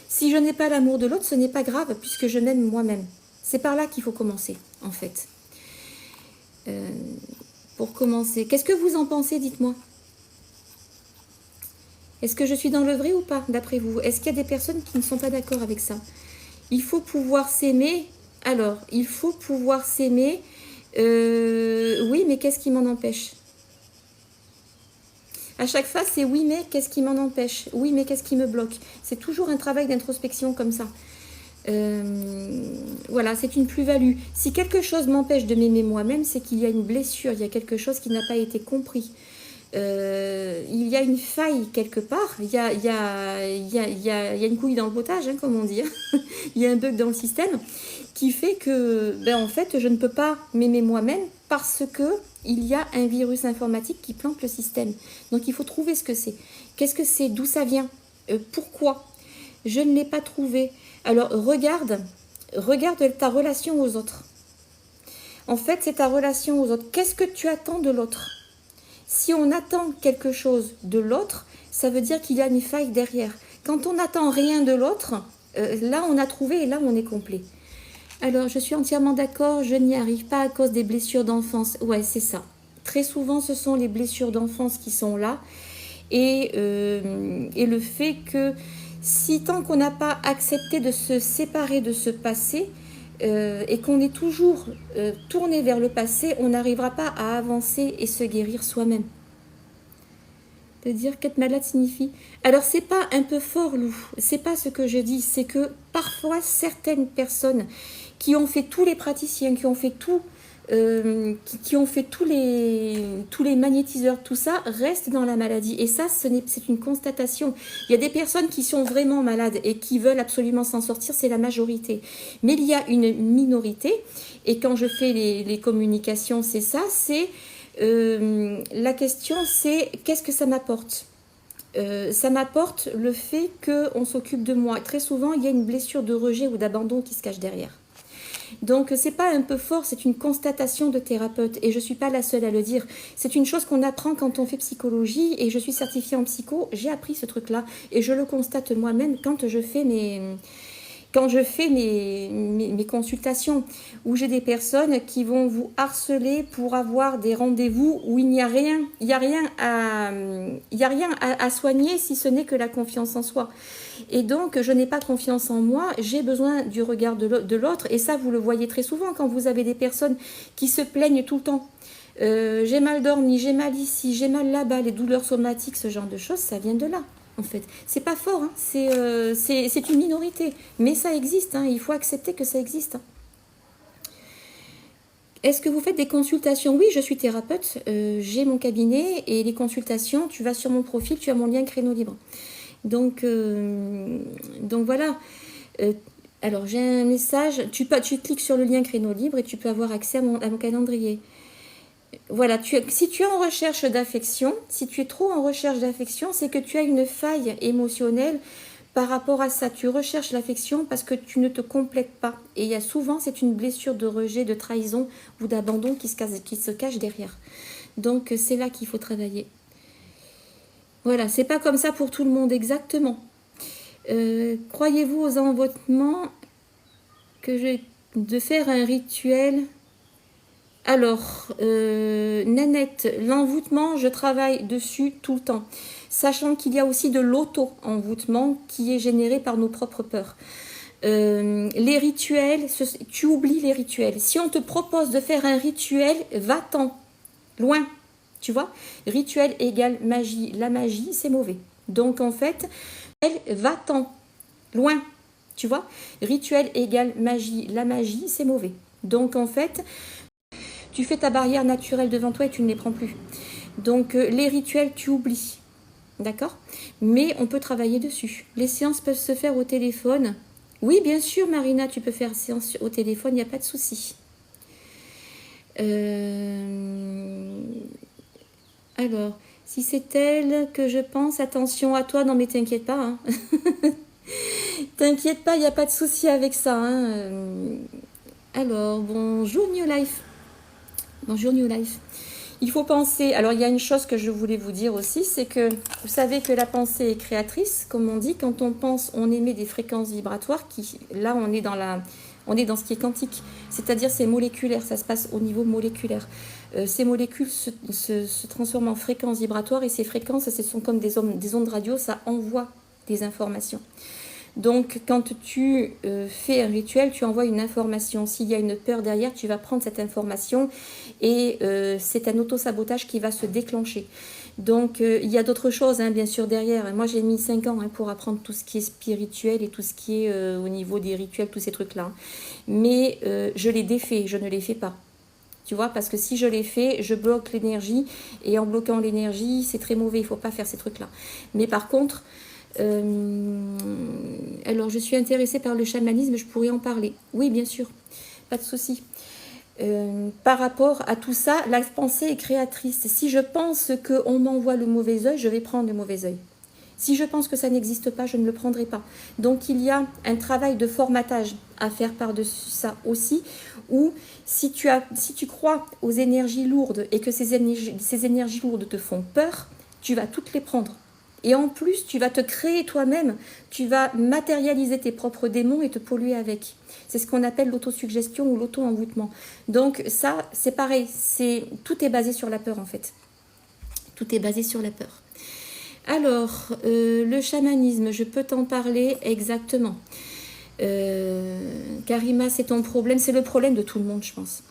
si je n'ai pas l'amour de l'autre, ce n'est pas grave, puisque je m'aime moi-même. C'est par là qu'il faut commencer, en fait. Pour commencer, qu'est-ce que vous en pensez, dites-moi? Est-ce que je suis dans le vrai ou pas, d'après vous? Est-ce qu'il y a des personnes qui ne sont pas d'accord avec ça? Il faut pouvoir s'aimer. Alors, il faut pouvoir s'aimer. Oui, mais qu'est-ce qui m'en empêche? À chaque fois, c'est oui, mais qu'est-ce qui m'en empêche? Oui, mais qu'est-ce qui me bloque? C'est toujours un travail d'introspection comme ça. Voilà, c'est une plus-value. Si quelque chose m'empêche de m'aimer moi-même, c'est qu'il y a une blessure, il y a quelque chose qui n'a pas été compris. Il y a une faille quelque part, il y a une couille dans le potage, hein, comme on dit. Il y a un bug dans le système qui fait que, en fait, je ne peux pas m'aimer moi-même parce que il y a un virus informatique qui plante le système. Donc, il faut trouver ce que c'est. Qu'est-ce que c'est? D'où ça vient? Pourquoi? Je ne l'ai pas trouvé. Alors, regarde ta relation aux autres. En fait, c'est ta relation aux autres. Qu'est-ce que tu attends de l'autre? Si on attend quelque chose de l'autre, ça veut dire qu'il y a une faille derrière. Quand on n'attend rien de l'autre, là on a trouvé et là on est complet. Alors je suis entièrement d'accord, je n'y arrive pas à cause des blessures d'enfance. Ouais, c'est ça. Très souvent ce sont les blessures d'enfance qui sont là. Et le fait que si tant qu'on n'a pas accepté de se séparer de ce passé, et qu'on est toujours tourné vers le passé, on n'arrivera pas à avancer et se guérir soi-même. De dire qu'être malade signifie... Alors, c'est pas un peu fort, Lou. C'est pas ce que je dis. C'est que parfois, certaines personnes qui ont fait tous les praticiens, qui ont fait tout, qui ont fait tous les magnétiseurs, tout ça, restent dans la maladie. Et ça, c'est une constatation. Il y a des personnes qui sont vraiment malades et qui veulent absolument s'en sortir, c'est la majorité. Mais il y a une minorité, et quand je fais les communications, c'est ça, c'est... la question, c'est qu'est-ce que ça m'apporte? Ça m'apporte le fait qu'on s'occupe de moi. Très souvent, il y a une blessure de rejet ou d'abandon qui se cache derrière. Donc, c'est pas un peu fort, c'est une constatation de thérapeute. Et je suis pas la seule à le dire. C'est une chose qu'on apprend quand on fait psychologie. Et je suis certifiée en psycho. J'ai appris ce truc-là. Et je le constate moi-même quand je fais mes consultations, où j'ai des personnes qui vont vous harceler pour avoir des rendez-vous où il n'y a rien, à soigner si ce n'est que la confiance en soi. Et donc, je n'ai pas confiance en moi, j'ai besoin du regard de l'autre, et ça, vous le voyez très souvent quand vous avez des personnes qui se plaignent tout le temps. J'ai mal dormi, j'ai mal ici, j'ai mal là-bas, les douleurs somatiques, ce genre de choses, ça vient de là. En fait, c'est pas fort, hein. C'est une minorité, mais ça existe, hein. Il faut accepter que ça existe. Est-ce que vous faites des consultations? Oui, je suis thérapeute, j'ai mon cabinet, et les consultations, tu vas sur mon profil, tu as mon lien créneau libre. Donc voilà. Alors j'ai un message, tu cliques sur le lien créneau libre et tu peux avoir accès à mon calendrier. Voilà, si tu es en recherche d'affection, si tu es trop en recherche d'affection, c'est que tu as une faille émotionnelle par rapport à ça. Tu recherches l'affection parce que tu ne te complètes pas. Et il y a souvent, c'est une blessure de rejet, de trahison ou d'abandon qui se cache derrière. Donc c'est là qu'il faut travailler. Voilà, c'est pas comme ça pour tout le monde, exactement. Croyez-vous aux envoûtements de faire un rituel? Alors, Nanette, l'envoûtement, je travaille dessus tout le temps. Sachant qu'il y a aussi de l'auto-envoûtement qui est généré par nos propres peurs. Les rituels, tu oublies les rituels. Si on te propose de faire un rituel, va-t'en, loin, tu vois. Rituel égale magie. La magie, c'est mauvais. Donc, en fait, va-t'en, loin, tu vois. Rituel égale magie. La magie, c'est mauvais. Donc, en fait, tu fais ta barrière naturelle devant toi et tu ne les prends plus. Donc, les rituels, tu oublies. D'accord? Mais on peut travailler dessus. Les séances peuvent se faire au téléphone. Oui, bien sûr, Marina, tu peux faire séance au téléphone, il n'y a pas de souci. Alors, si c'est elle que je pense, attention à toi. Non, mais t'inquiète pas. Hein. T'inquiète pas, il n'y a pas de souci avec ça. Hein. Alors, bonjour New Life. Bonjour New Life. Il faut penser, alors il y a une chose que je voulais vous dire aussi, c'est que vous savez que la pensée est créatrice, comme on dit, quand on pense, on émet des fréquences vibratoires, là on est dans ce qui est quantique, c'est-à-dire c'est moléculaire, ça se passe au niveau moléculaire. Ces molécules se transforment en fréquences vibratoires et ces fréquences, ce sont comme des ondes radio, ça envoie des informations. Donc, quand tu fais un rituel, tu envoies une information. S'il y a une peur derrière, tu vas prendre cette information et c'est un auto-sabotage qui va se déclencher. Donc, il y a d'autres choses, hein, bien sûr, derrière. Moi, j'ai mis 5 ans pour apprendre tout ce qui est spirituel et tout ce qui est au niveau des rituels, tous ces trucs-là. Mais je les défais, je ne les fais pas. Tu vois, parce que si je les fais, je bloque l'énergie. Et en bloquant l'énergie, c'est très mauvais. Il ne faut pas faire ces trucs-là. Mais par contre... alors, je suis intéressée par le chamanisme, je pourrais en parler. Oui, bien sûr, pas de souci. Par rapport à tout ça, la pensée est créatrice. Si je pense qu'on m'envoie le mauvais œil, je vais prendre le mauvais œil. Si je pense que ça n'existe pas, je ne le prendrai pas. Donc, il y a un travail de formatage à faire par-dessus ça aussi, où si tu crois aux énergies lourdes et que ces énergies lourdes te font peur, tu vas toutes les prendre. Et en plus, tu vas te créer toi-même, tu vas matérialiser tes propres démons et te polluer avec. C'est ce qu'on appelle l'autosuggestion ou l'auto-envoûtement. Donc ça, c'est pareil, tout est basé sur la peur en fait. Tout est basé sur la peur. Alors, le chamanisme, je peux t'en parler exactement. Karima, c'est ton problème, c'est le problème de tout le monde, je pense.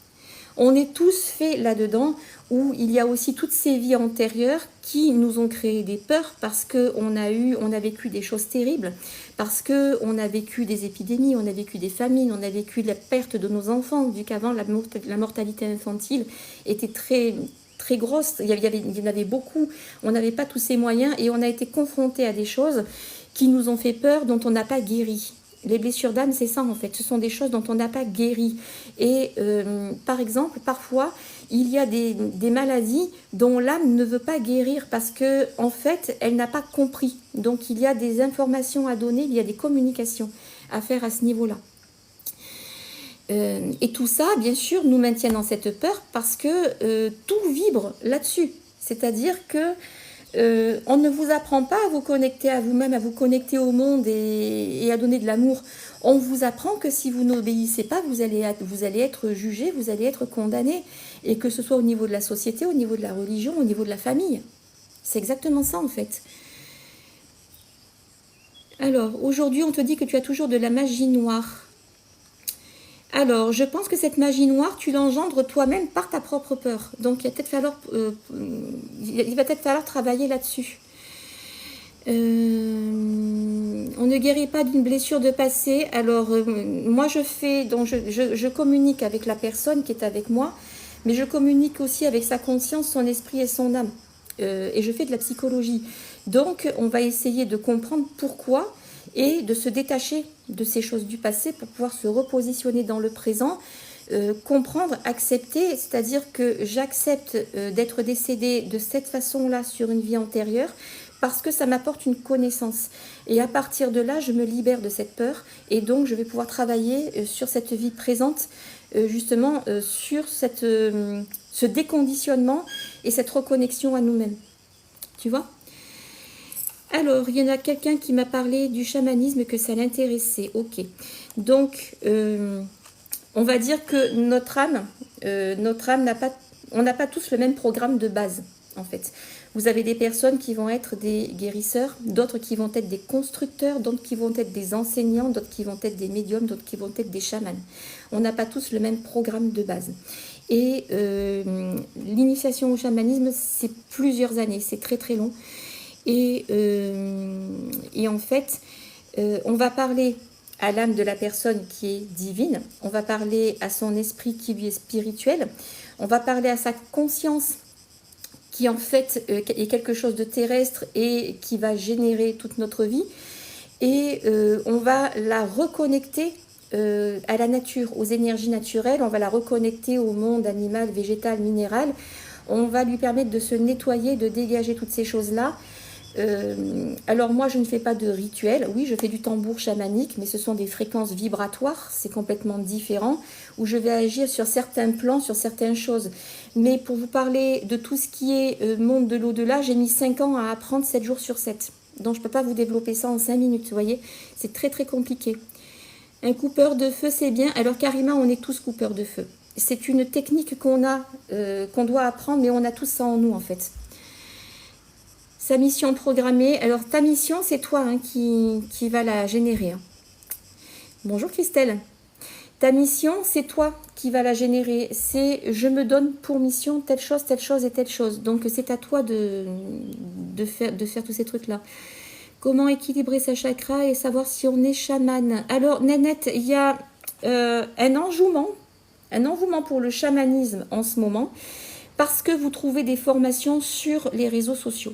On est tous faits là-dedans où il y a aussi toutes ces vies antérieures qui nous ont créé des peurs parce qu'on a vécu des choses terribles, parce qu'on a vécu des épidémies, on a vécu des famines, on a vécu la perte de nos enfants, vu qu'avant la mortalité infantile était très, très grosse, il y en avait beaucoup, on n'avait pas tous ces moyens et on a été confrontés à des choses qui nous ont fait peur, dont on n'a pas guéri. Les blessures d'âme, c'est ça en fait. Ce sont des choses dont on n'a pas guéri. Et par exemple, parfois, il y a des maladies dont l'âme ne veut pas guérir parce que en fait, elle n'a pas compris. Donc, il y a des informations à donner, il y a des communications à faire à ce niveau-là. Et tout ça, bien sûr, nous maintient dans cette peur parce que tout vibre là-dessus. C'est-à-dire que on ne vous apprend pas à vous connecter à vous-même, à vous connecter au monde et à donner de l'amour. On vous apprend que si vous n'obéissez pas, vous allez être jugé, vous allez être condamné. Et que ce soit au niveau de la société, au niveau de la religion, au niveau de la famille. C'est exactement ça en fait. Alors, aujourd'hui, on te dit que tu as toujours de la magie noire. Alors, je pense que cette magie noire, tu l'engendres toi-même par ta propre peur. Donc, il va peut-être falloir travailler là-dessus. On ne guérit pas d'une blessure de passé. Alors, moi, je communique avec la personne qui est avec moi, mais je communique aussi avec sa conscience, son esprit et son âme. Et je fais de la psychologie. Donc, on va essayer de comprendre pourquoi et de se détacher de ces choses du passé pour pouvoir se repositionner dans le présent comprendre, accepter, c'est-à-dire que j'accepte d'être décédée de cette façon-là sur une vie antérieure parce que ça m'apporte une connaissance. Et à partir de là, je me libère de cette peur et donc je vais pouvoir travailler sur cette vie présente, justement sur ce déconditionnement et cette reconnexion à nous-mêmes. Tu vois ? Alors, il y en a quelqu'un qui m'a parlé du chamanisme, que ça l'intéressait. Ok. Donc, on va dire que notre âme n'a pas, on n'a pas tous le même programme de base, en fait. Vous avez des personnes qui vont être des guérisseurs, d'autres qui vont être des constructeurs, d'autres qui vont être des enseignants, d'autres qui vont être des médiums, d'autres qui vont être des chamans. On n'a pas tous le même programme de base. Et l'initiation au chamanisme, c'est plusieurs années, c'est très très long. Et en fait, on va parler à l'âme de la personne qui est divine, on va parler à son esprit qui lui est spirituel, on va parler à sa conscience qui en fait est quelque chose de terrestre et qui va générer toute notre vie, et on va la reconnecter à la nature, aux énergies naturelles, on va la reconnecter au monde animal, végétal, minéral, on va lui permettre de se nettoyer, de dégager toutes ces choses-là. Alors moi je ne fais pas de rituel, oui je fais du tambour chamanique, mais ce sont des fréquences vibratoires, c'est complètement différent, où je vais agir sur certains plans, sur certaines choses. Mais pour vous parler de tout ce qui est monde de l'au-delà, j'ai mis 5 ans à apprendre 7 jours sur 7. Donc je ne peux pas vous développer ça en 5 minutes, vous voyez, c'est très très compliqué. Un coupeur de feu c'est bien, alors Karima on est tous coupeurs de feu. C'est une technique qu'on a, qu'on doit apprendre, mais on a tous ça en nous en fait. Sa mission programmée, alors ta mission c'est toi hein, qui va la générer. Hein. Bonjour Christelle. Ta mission c'est toi qui va la générer. C'est je me donne pour mission telle chose et telle chose. Donc c'est à toi de faire tous ces trucs là. Comment équilibrer sa chakra et savoir si on est chaman. Alors Nanette, il y a un enjouement pour le chamanisme en ce moment, parce que vous trouvez des formations sur les réseaux sociaux.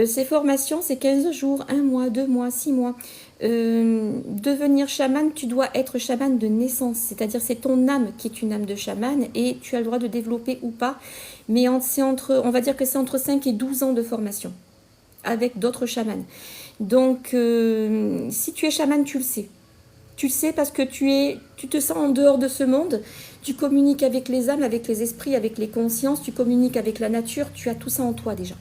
Ces formations, c'est 15 jours, 1 mois, 2 mois, 6 mois. Devenir chaman, tu dois être chaman de naissance, c'est-à-dire c'est ton âme qui est une âme de chaman et tu as le droit de développer ou pas, mais on va dire que c'est entre 5 et 12 ans de formation avec d'autres chamans. Donc, si tu es chaman, tu le sais. Tu le sais parce que tu te sens en dehors de ce monde, tu communiques avec les âmes, avec les esprits, avec les consciences, tu communiques avec la nature, tu as tout ça en toi déjà.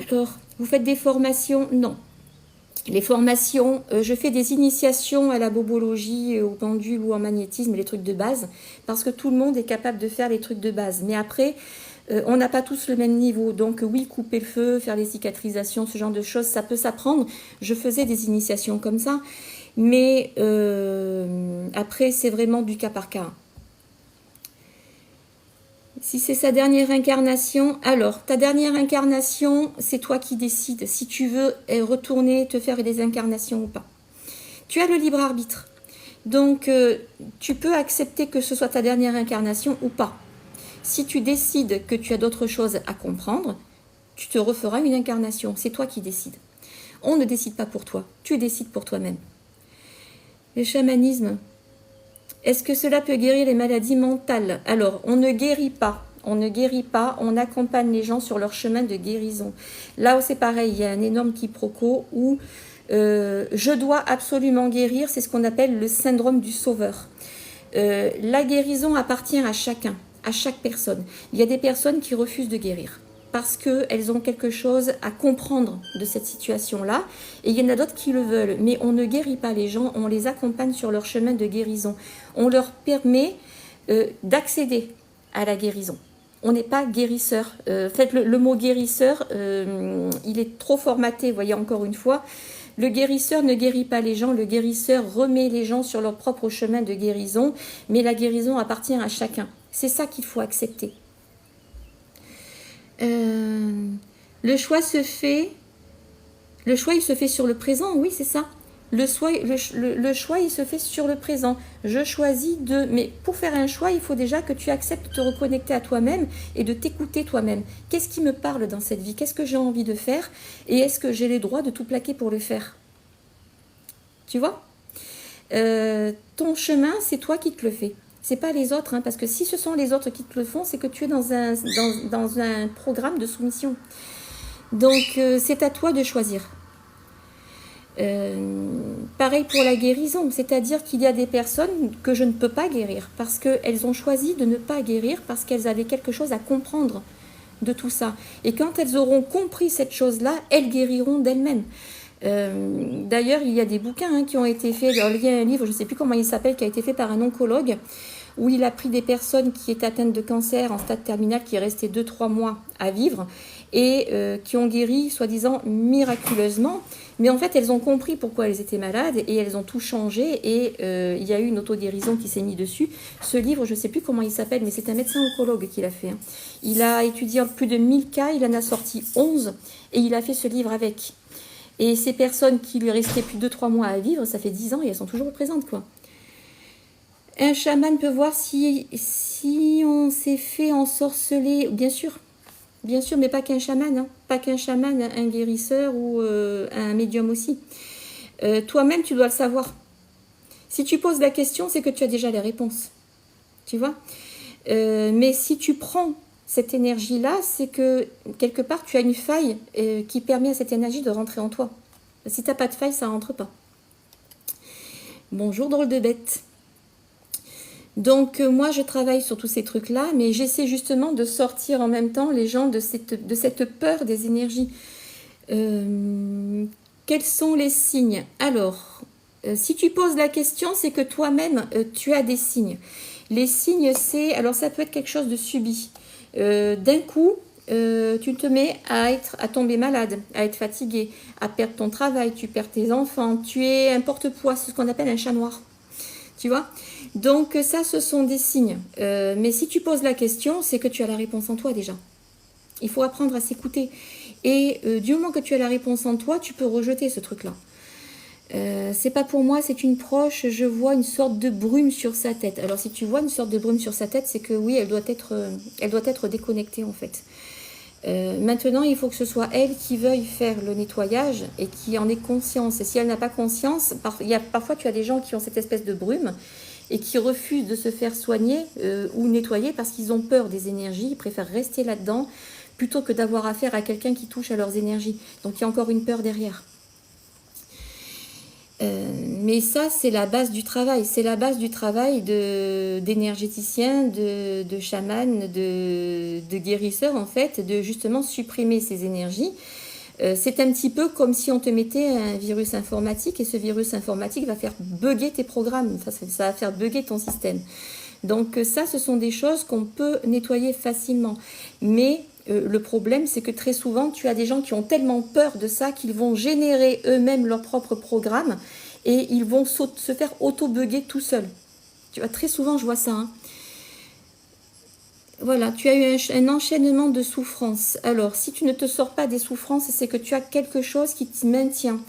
Alors, vous faites des formations? Non. Les formations, je fais des initiations à la bobologie, au pendule ou en magnétisme, les trucs de base, parce que tout le monde est capable de faire les trucs de base. Mais après, on n'a pas tous le même niveau. Donc oui, couper le feu, faire les cicatrisations, ce genre de choses, ça peut s'apprendre. Je faisais des initiations comme ça. Mais après, c'est vraiment du cas par cas. Si c'est sa dernière incarnation, alors ta dernière incarnation, c'est toi qui décides si tu veux retourner te faire des incarnations ou pas. Tu as le libre arbitre. Donc, tu peux accepter que ce soit ta dernière incarnation ou pas. Si tu décides que tu as d'autres choses à comprendre, tu te referas une incarnation. C'est toi qui décides. On ne décide pas pour toi. Tu décides pour toi-même. Le chamanisme. Est-ce que cela peut guérir les maladies mentales? Alors, on ne guérit pas. On ne guérit pas. On accompagne les gens sur leur chemin de guérison. Là où c'est pareil, il y a un énorme quiproquo où je dois absolument guérir. C'est ce qu'on appelle le syndrome du sauveur. La guérison appartient à chacun, à chaque personne. Il y a des personnes qui refusent de guérir parce qu'elles ont quelque chose à comprendre de cette situation-là. Et il y en a d'autres qui le veulent. Mais on ne guérit pas les gens, on les accompagne sur leur chemin de guérison. On leur permet d'accéder à la guérison. On n'est pas guérisseur. Faites le mot guérisseur, il est trop formaté, vous voyez, encore une fois. Le guérisseur ne guérit pas les gens, le guérisseur remet les gens sur leur propre chemin de guérison, mais la guérison appartient à chacun. C'est ça qu'il faut accepter. Le choix, il se fait sur le présent, oui, c'est ça. Le choix, il se fait sur le présent. Je choisis de... Mais pour faire un choix, il faut déjà que tu acceptes de te reconnecter à toi-même et de t'écouter toi-même. Qu'est-ce qui me parle dans cette vie? Qu'est-ce que j'ai envie de faire? Et est-ce que j'ai les droits de tout plaquer pour le faire? Tu vois? Ton chemin, c'est toi qui te le fais. C'est pas les autres, hein, parce que si ce sont les autres qui te le font, c'est que tu es dans un programme de soumission. Donc, c'est à toi de choisir. Pareil pour la guérison, c'est-à-dire qu'il y a des personnes que je ne peux pas guérir parce qu'elles ont choisi de ne pas guérir parce qu'elles avaient quelque chose à comprendre de tout ça. Et quand elles auront compris cette chose-là, elles guériront d'elles-mêmes. D'ailleurs, il y a des bouquins qui ont été faits. Alors, il y a un livre, je ne sais plus comment il s'appelle, qui a été fait par un oncologue, où il a pris des personnes qui étaient atteintes de cancer en stade terminal, qui restaient 2-3 mois à vivre, et qui ont guéri, soi-disant, miraculeusement. Mais en fait, elles ont compris pourquoi elles étaient malades, et elles ont tout changé, et il y a eu une autoguérison qui s'est mise dessus. Ce livre, je ne sais plus comment il s'appelle, mais c'est un médecin oncologue qui l'a fait. Hein. Il a étudié plus de 1000 cas, il en a sorti 11, et il a fait ce livre avec. Et ces personnes qui lui restaient plus de 2-3 mois à vivre, ça fait 10 ans et elles sont toujours présentes, quoi. Un chaman peut voir si on s'est fait ensorceler, bien sûr, mais pas qu'un chaman, hein. Pas qu'un chaman, un guérisseur ou un médium aussi. Toi-même, tu dois le savoir. Si tu poses la question, c'est que tu as déjà les réponses, tu vois. Mais si tu prends cette énergie-là, c'est que quelque part, tu as une faille qui permet à cette énergie de rentrer en toi. Si tu n'as pas de faille, ça ne rentre pas. Bonjour, drôle de bête. Donc, moi, je travaille sur tous ces trucs-là, mais j'essaie justement de sortir en même temps les gens de cette peur des énergies. Quels sont les signes? Alors, si tu poses la question, c'est que toi-même, tu as des signes. Les signes, c'est... Alors, ça peut être quelque chose de subi. D'un coup, tu te mets à tomber malade, à être fatigué, à perdre ton travail, tu perds tes enfants, tu es un porte-poids, c'est ce qu'on appelle un chat noir. Tu vois? Donc ça, ce sont des signes. Mais si tu poses la question, c'est que tu as la réponse en toi déjà. Il faut apprendre à s'écouter. Et du moment que tu as la réponse en toi, tu peux rejeter ce truc-là. C'est pas pour moi, c'est une proche, je vois une sorte de brume sur sa tête. Alors si tu vois une sorte de brume sur sa tête, c'est que oui, elle doit être déconnectée en fait. Maintenant, il faut que ce soit elle qui veuille faire le nettoyage et qui en ait conscience. Et si elle n'a pas conscience, parfois tu as des gens qui ont cette espèce de brume et qui refusent de se faire soigner ou nettoyer parce qu'ils ont peur des énergies, ils préfèrent rester là-dedans plutôt que d'avoir affaire à quelqu'un qui touche à leurs énergies. Donc il y a encore une peur derrière. Mais ça, c'est la base du travail. C'est la base du travail d'énergéticien, de chaman, de guérisseur, en fait, de justement supprimer ces énergies. C'est un petit peu comme si on te mettait un virus informatique et ce virus informatique va faire bugger tes programmes. Enfin, ça va faire bugger ton système. Donc ça, ce sont des choses qu'on peut nettoyer facilement. Mais le problème, c'est que très souvent, tu as des gens qui ont tellement peur de ça qu'ils vont générer eux-mêmes leur propre programme et ils vont se faire auto-bugger tout seuls. Tu vois, très souvent, je vois ça. Hein. Voilà, tu as eu un enchaînement de souffrances. Alors, si tu ne te sors pas des souffrances, c'est que tu as quelque chose qui te maintient.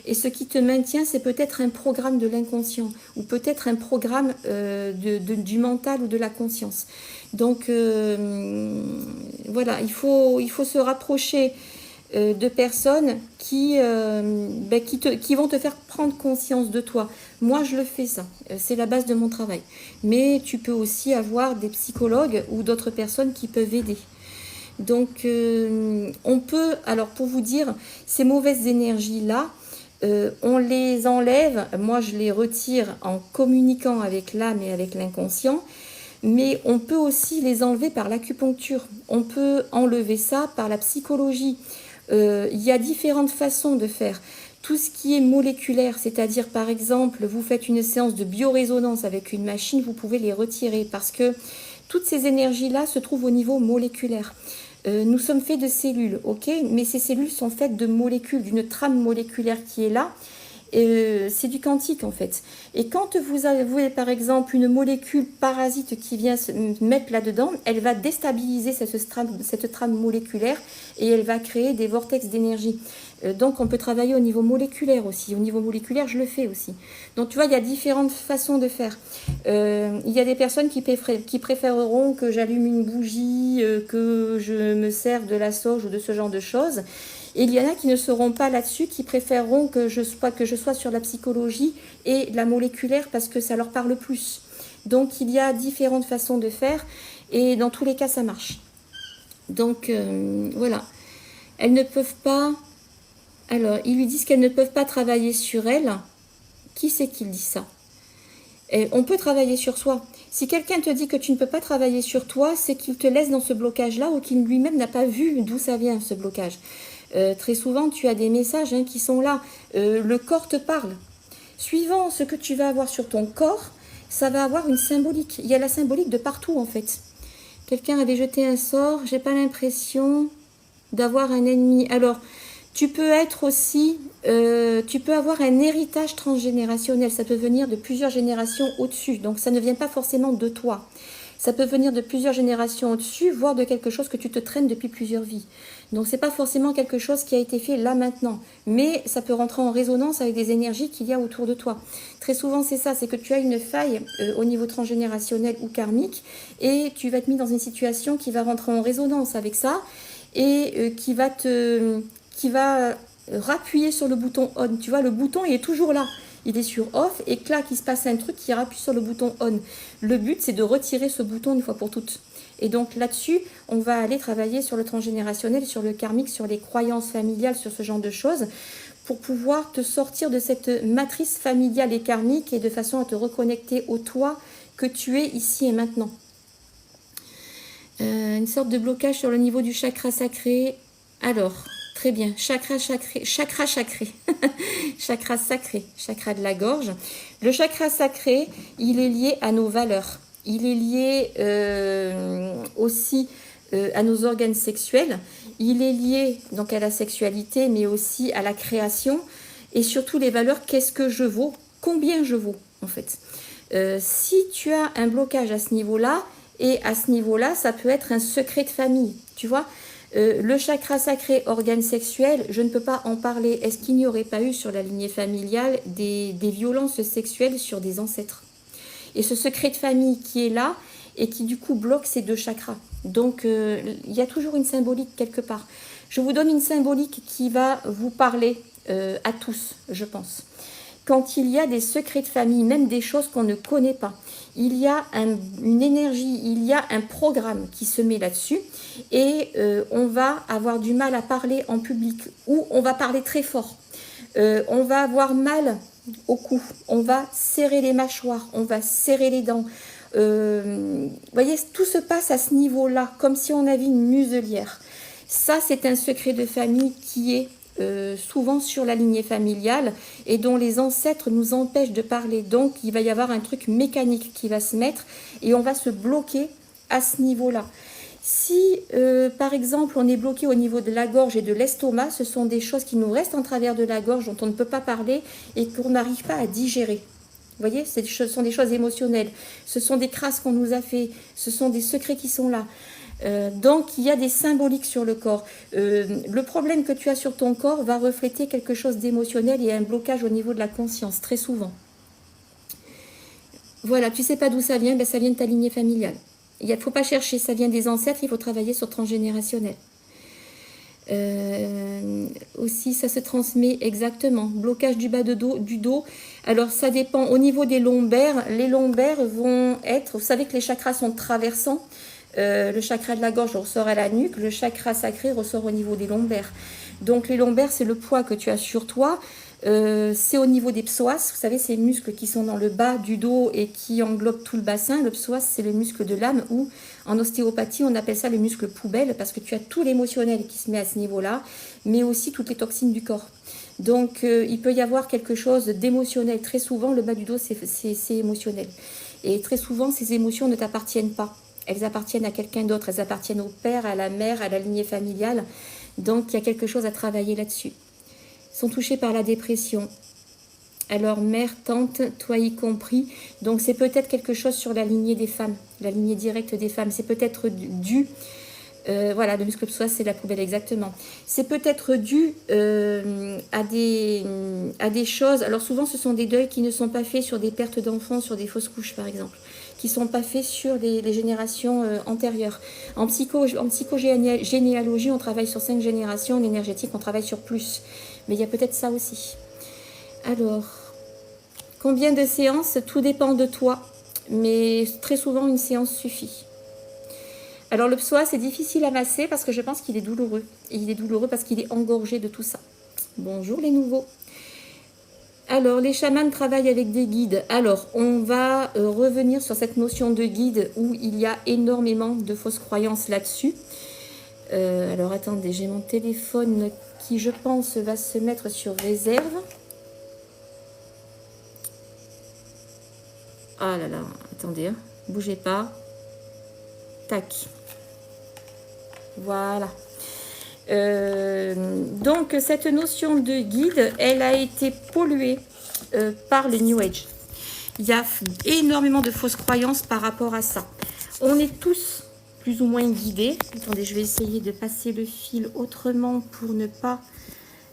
Et ce qui te maintient, c'est peut-être un programme de l'inconscient ou peut-être un programme du mental ou de la conscience. Donc, voilà, il faut se rapprocher de personnes qui vont te faire prendre conscience de toi. Moi, je le fais ça. C'est la base de mon travail. Mais tu peux aussi avoir des psychologues ou d'autres personnes qui peuvent aider. Donc, on peut, alors pour vous dire, ces mauvaises énergies-là, on les enlève, moi je les retire en communiquant avec l'âme et avec l'inconscient, mais on peut aussi les enlever par l'acupuncture, on peut enlever ça par la psychologie. Il y a différentes façons de faire. Tout ce qui est moléculaire, c'est-à-dire par exemple, vous faites une séance de biorésonance avec une machine, vous pouvez les retirer parce que toutes ces énergies-là se trouvent au niveau moléculaire. Nous sommes faits de cellules, ok, mais ces cellules sont faites de molécules, d'une trame moléculaire qui est là. C'est du quantique en fait. Et quand vous avez par exemple une molécule parasite qui vient se mettre là-dedans, elle va déstabiliser cette trame moléculaire et elle va créer des vortex d'énergie. Donc on peut travailler au niveau moléculaire aussi. Au niveau moléculaire, je le fais aussi. Donc tu vois, il y a différentes façons de faire. Il y a des personnes qui préféreront que j'allume une bougie, que je me serve de la sauge ou de ce genre de choses. Et il y en a qui ne seront pas là-dessus, qui préféreront que je sois sur la psychologie et la moléculaire parce que ça leur parle plus. Donc, il y a différentes façons de faire et dans tous les cas, ça marche. Donc, voilà. Elles ne peuvent pas... Alors, ils lui disent qu'elles ne peuvent pas travailler sur elles. Qui c'est qui dit ça? Et on peut travailler sur soi. Si quelqu'un te dit que tu ne peux pas travailler sur toi, c'est qu'il te laisse dans ce blocage-là ou qu'il lui-même n'a pas vu d'où ça vient, ce blocage. Très souvent, tu as des messages qui sont là. Le corps te parle. Suivant ce que tu vas avoir sur ton corps, ça va avoir une symbolique. Il y a la symbolique de partout, en fait. Quelqu'un avait jeté un sort. J'ai pas l'impression d'avoir un ennemi. Alors, tu peux être aussi, tu peux avoir un héritage transgénérationnel. Ça peut venir de plusieurs générations au-dessus. Donc, ça ne vient pas forcément de toi. Ça peut venir de plusieurs générations au-dessus, voire de quelque chose que tu te traînes depuis plusieurs vies. Donc, c'est pas forcément quelque chose qui a été fait là maintenant. Mais ça peut rentrer en résonance avec des énergies qu'il y a autour de toi. Très souvent, c'est ça. C'est que tu as une faille au niveau transgénérationnel ou karmique. Et tu vas être mis dans une situation qui va rentrer en résonance avec ça. Et qui va rappuyer sur le bouton on. Tu vois, le bouton, il est toujours là. Il est sur off et clac, il se passe un truc qui rappuie sur le bouton on. Le but, c'est de retirer ce bouton une fois pour toutes. Et donc là-dessus, on va aller travailler sur le transgénérationnel, sur le karmique, sur les croyances familiales, sur ce genre de choses, pour pouvoir te sortir de cette matrice familiale et karmique et de façon à te reconnecter au toi que tu es ici et maintenant. Une sorte de blocage sur le niveau du chakra sacré. Alors, très bien, chakra sacré, chakra sacré, chakra sacré, chakra de la gorge. Le chakra sacré, il est lié à nos valeurs. Il est lié aussi à nos organes sexuels. Il est lié donc à la sexualité, mais aussi à la création et surtout les valeurs. Qu'est-ce que je vaux? Combien je vaux en fait? Si tu as un blocage à ce niveau-là, et à ce niveau-là, ça peut être un secret de famille, tu vois. Le chakra sacré, organe sexuel, je ne peux pas en parler. Est-ce qu'il n'y aurait pas eu sur la lignée familiale des violences sexuelles sur des ancêtres? Et ce secret de famille qui est là et qui du coup bloque ces deux chakras. Donc il y a toujours une symbolique quelque part. Je vous donne une symbolique qui va vous parler à tous, je pense. Quand il y a des secrets de famille, même des choses qu'on ne connaît pas, il y a une énergie, il y a un programme qui se met là-dessus et on va avoir du mal à parler en public ou on va parler très fort. On va avoir mal au cou, on va serrer les mâchoires, on va serrer les dents. Vous voyez, tout se passe à ce niveau-là, comme si on avait une muselière. Ça, c'est un secret de famille qui est souvent sur la lignée familiale et dont les ancêtres nous empêchent de parler. Donc, il va y avoir un truc mécanique qui va se mettre et on va se bloquer à ce niveau-là. Si, par exemple, on est bloqué au niveau de la gorge et de l'estomac, ce sont des choses qui nous restent en travers de la gorge, dont on ne peut pas parler et qu'on n'arrive pas à digérer. Vous voyez, ce sont des choses émotionnelles. Ce sont des crasses qu'on nous a fait. Ce sont des secrets qui sont là. Donc, il y a des symboliques sur le corps. Le problème que tu as sur ton corps va refléter quelque chose d'émotionnel et un blocage au niveau de la conscience, très souvent. Voilà, tu ne sais pas d'où ça vient, ben ça vient de ta lignée familiale. Il ne faut pas chercher, ça vient des ancêtres, il faut travailler sur transgénérationnel. Aussi, ça se transmet exactement. Blocage du bas du dos. Alors, ça dépend. Au niveau des lombaires, les lombaires vont être... Vous savez que les chakras sont traversants. Le chakra de la gorge ressort à la nuque, le chakra sacré ressort au niveau des lombaires. Donc les lombaires, c'est le poids que tu as sur toi. C'est au niveau des psoas, vous savez, ces muscles qui sont dans le bas du dos et qui englobent tout le bassin. Le psoas, c'est le muscle de l'âme ou en ostéopathie, on appelle ça le muscle poubelle parce que tu as tout l'émotionnel qui se met à ce niveau-là, mais aussi toutes les toxines du corps. Donc il peut y avoir quelque chose d'émotionnel. Très souvent, le bas du dos, c'est émotionnel. Et très souvent, ces émotions ne t'appartiennent pas. Elles appartiennent à quelqu'un d'autre, elles appartiennent au père, à la mère, à la lignée familiale. Donc, il y a quelque chose à travailler là-dessus. Ils sont touchés par la dépression. Alors, mère, tante, toi y compris. Donc, c'est peut-être quelque chose sur la lignée des femmes, la lignée directe des femmes. C'est peut-être dû... voilà, le muscle psoas, c'est la poubelle, exactement. C'est peut-être dû à des choses... Alors, souvent, ce sont des deuils qui ne sont pas faits sur des pertes d'enfants, sur des fausses couches, par exemple, qui ne sont pas faits sur les générations antérieures. En psychogénéalogie, on travaille sur 5 générations. En énergétique, on travaille sur plus. Mais il y a peut-être ça aussi. Alors, combien de séances? Tout dépend de toi. mais très souvent une séance suffit. Alors le psoas, c'est difficile à masser parce que je pense qu'il est douloureux. Et il est douloureux parce qu'il est engorgé de tout ça. Bonjour les nouveaux. Alors, les chamans travaillent avec des guides. Alors, on va revenir sur cette notion de guide où il y a énormément de fausses croyances là-dessus. Alors, attendez, j'ai mon téléphone qui, je pense, va se mettre sur réserve. Ah là là, attendez, hein, bougez pas. Tac. Voilà. Donc, cette notion de guide, elle a été polluée par le New Age. Il y a énormément de fausses croyances par rapport à ça. On est tous plus ou moins guidés. Attendez, je vais essayer de passer le fil autrement pour ne pas...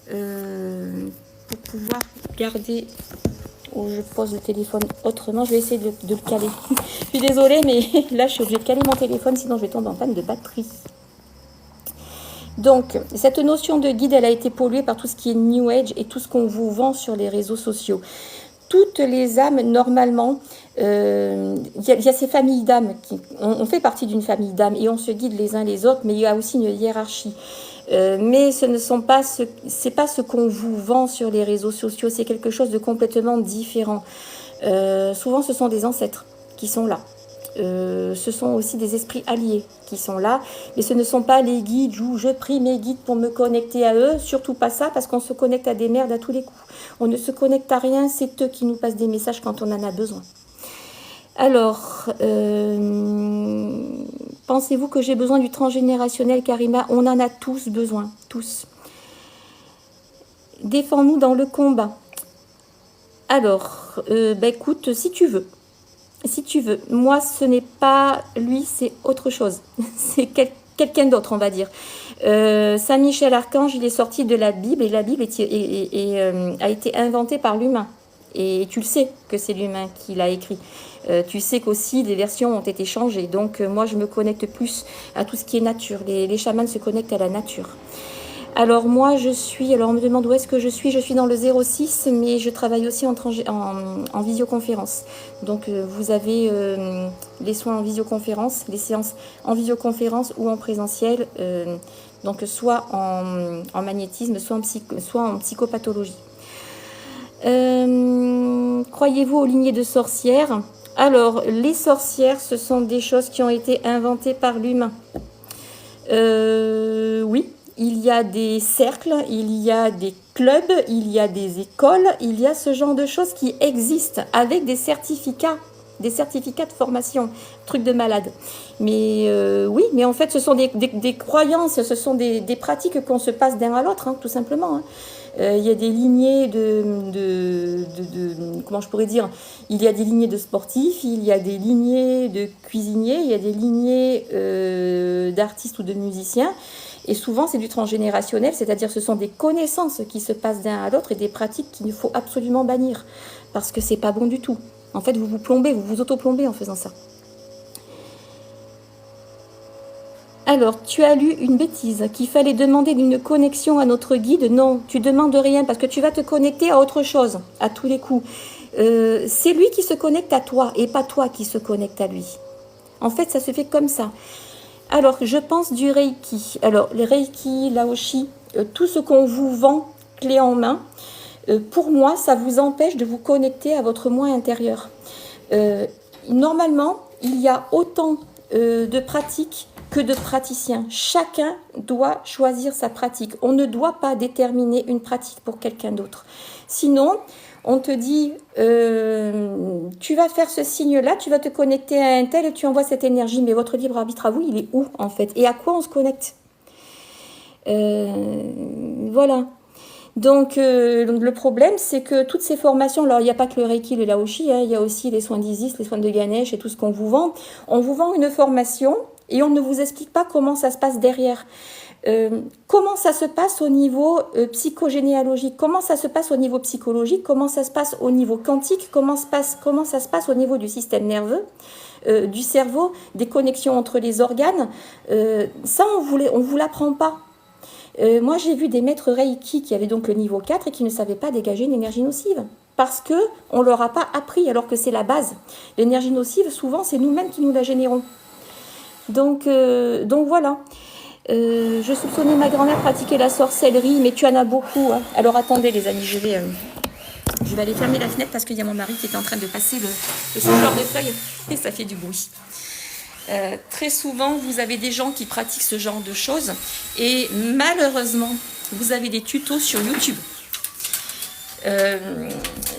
pour pouvoir garder... où je pose le téléphone autrement. Je vais essayer de le caler. Je suis désolée, mais là, je suis obligée de caler mon téléphone, sinon je vais tomber en panne de batterie. Donc, cette notion de guide, elle a été polluée par tout ce qui est New Age et tout ce qu'on vous vend sur les réseaux sociaux. Toutes les âmes, normalement, y a ces familles d'âmes, on fait partie d'une famille d'âmes et on se guide les uns les autres, mais il y a aussi une hiérarchie. Mais c'est pas ce qu'on vous vend sur les réseaux sociaux, c'est quelque chose de complètement différent. Souvent, ce sont des ancêtres qui sont là. Ce sont aussi des esprits alliés qui sont là, mais ce ne sont pas les guides où je prie mes guides pour me connecter à eux, surtout pas ça, parce qu'on se connecte à des merdes à tous les coups. On ne se connecte à rien, c'est eux qui nous passent des messages quand on en a besoin. Alors, pensez-vous que j'ai besoin du transgénérationnel, Karima? On en a tous besoin, tous. Défends-nous dans le combat. Alors, écoute, si tu veux. Si tu veux, moi ce n'est pas lui, c'est autre chose. C'est quelqu'un d'autre, on va dire. Saint Michel Archange, il est sorti de la Bible et la Bible a été inventée par l'humain. Et tu le sais que c'est l'humain qui l'a écrit. Tu sais qu'aussi des versions ont été changées. Donc moi je me connecte plus à tout ce qui est nature. Les chamans se connectent à la nature. Alors moi on me demande où est-ce que je suis dans le 06, mais je travaille aussi en visioconférence. Donc vous avez les soins en visioconférence, les séances en visioconférence ou en présentiel, donc soit en magnétisme, soit en psychopathologie. Croyez-vous aux lignées de sorcières? Alors les sorcières, ce sont des choses qui ont été inventées par l'humain. Oui. Il y a des cercles, il y a des clubs, il y a des écoles, il y a ce genre de choses qui existent avec des certificats de formation, truc de malade. Mais oui, mais en fait, ce sont des croyances, ce sont des pratiques qu'on se passe d'un à l'autre, hein, tout simplement. Hein. Il y a des lignées comment je pourrais dire, il y a des lignées de sportifs, il y a des lignées de cuisiniers, il y a des lignées d'artistes ou de musiciens. Et souvent, c'est du transgénérationnel, c'est-à-dire ce sont des connaissances qui se passent d'un à l'autre et des pratiques qu'il faut absolument bannir, parce que c'est pas bon du tout. En fait, vous vous auto-plombez en faisant ça. Alors, tu as lu une bêtise, qu'il fallait demander une connexion à notre guide. Non, tu demandes rien, parce que tu vas te connecter à autre chose, à tous les coups. C'est lui qui se connecte à toi, et pas toi qui se connecte à lui. En fait, ça se fait comme ça. Alors, je pense du Reiki. Alors, le Reiki, l'Aoshi, tout ce qu'on vous vend clé en main, pour moi, ça vous empêche de vous connecter à votre moi intérieur. Normalement, il y a autant de pratiques que de praticiens. Chacun doit choisir sa pratique. On ne doit pas déterminer une pratique pour quelqu'un d'autre. Sinon, on te dit, tu vas faire ce signe-là, tu vas te connecter à un tel et tu envoies cette énergie. Mais votre libre arbitre à vous, il est où en fait? Et à quoi on se connecte? Voilà. Donc, le problème, c'est que toutes ces formations, alors il n'y a pas que le Reiki, le Laoshi, hein, il y a aussi les soins d'Isis, les soins de Ganesh et tout ce qu'on vous vend. On vous vend une formation et on ne vous explique pas comment ça se passe derrière. Comment ça se passe au niveau psychogénéalogique, comment ça se passe au niveau psychologique, comment ça se passe au niveau quantique, comment ça se passe au niveau du système nerveux, du cerveau, des connexions entre les organes. Ça, on vous l'apprend pas. Moi, j'ai vu des maîtres Reiki qui avaient donc le niveau 4 et qui ne savaient pas dégager une énergie nocive. Parce qu'on ne leur a pas appris, alors que c'est la base. L'énergie nocive, souvent, c'est nous-mêmes qui nous la générons. Donc voilà. Je soupçonnais ma grand-mère pratiquer la sorcellerie, mais tu en as beaucoup. Hein. Alors attendez les amis, je vais aller fermer la fenêtre parce qu'il y a mon mari qui est en train de passer le souffleur de feuilles et ça fait du bruit. Très souvent, vous avez des gens qui pratiquent ce genre de choses et malheureusement, vous avez des tutos sur YouTube.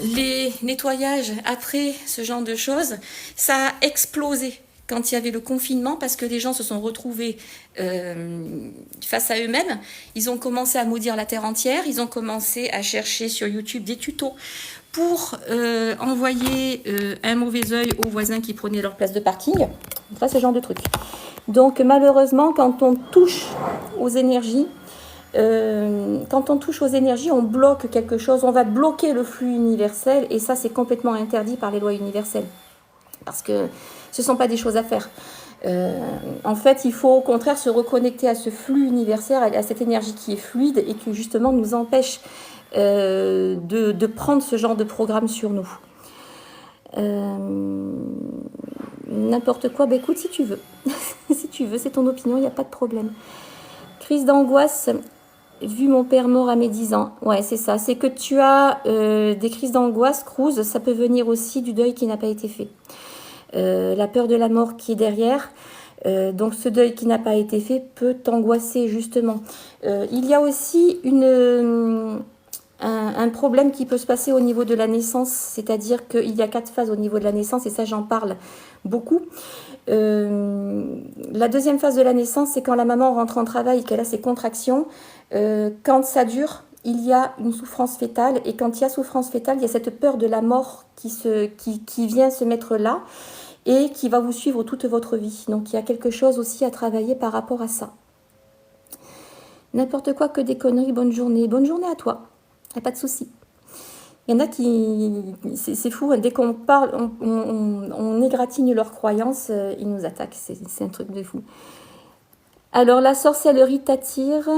Les nettoyages après ce genre de choses, ça a explosé quand il y avait le confinement parce que les gens se sont retrouvés face à eux-mêmes. Ils ont commencé à maudire la terre entière, ils ont commencé à chercher sur YouTube des tutos pour envoyer un mauvais œil aux voisins qui prenaient leur place de parking. Ça, ce genre de truc. Donc malheureusement, quand on touche aux énergies, on bloque quelque chose, on va bloquer le flux universel et ça c'est complètement interdit par les lois universelles parce que ce ne sont pas des choses à faire. En fait, il faut au contraire se reconnecter à ce flux universel, à cette énergie qui est fluide et qui justement nous empêche de prendre ce genre de programme sur nous. N'importe quoi, bah écoute si tu veux. Si tu veux, c'est ton opinion, il n'y a pas de problème. Crise d'angoisse, vu mon père mort à mes 10 ans. Ouais, c'est ça. C'est que tu as des crises d'angoisse, Cruz, ça peut venir aussi du deuil qui n'a pas été fait. La peur de la mort qui est derrière. Donc ce deuil qui n'a pas été fait peut t'angoisser justement. Il y a aussi un problème qui peut se passer au niveau de la naissance, c'est-à-dire qu'il y a 4 phases au niveau de la naissance et ça j'en parle beaucoup. La deuxième phase de la naissance, c'est quand la maman rentre en travail et qu'elle a ses contractions. Quand ça dure, il y a une souffrance fœtale et quand il y a souffrance fœtale, il y a cette peur de la mort qui vient se mettre là et qui va vous suivre toute votre vie. Donc il y a quelque chose aussi à travailler par rapport à ça. N'importe quoi que des conneries, bonne journée. Bonne journée à toi, il n'y a pas de souci. Il y en a qui, c'est fou, dès qu'on parle, on égratigne leurs croyances, ils nous attaquent, c'est un truc de fou. Alors la sorcellerie t'attire,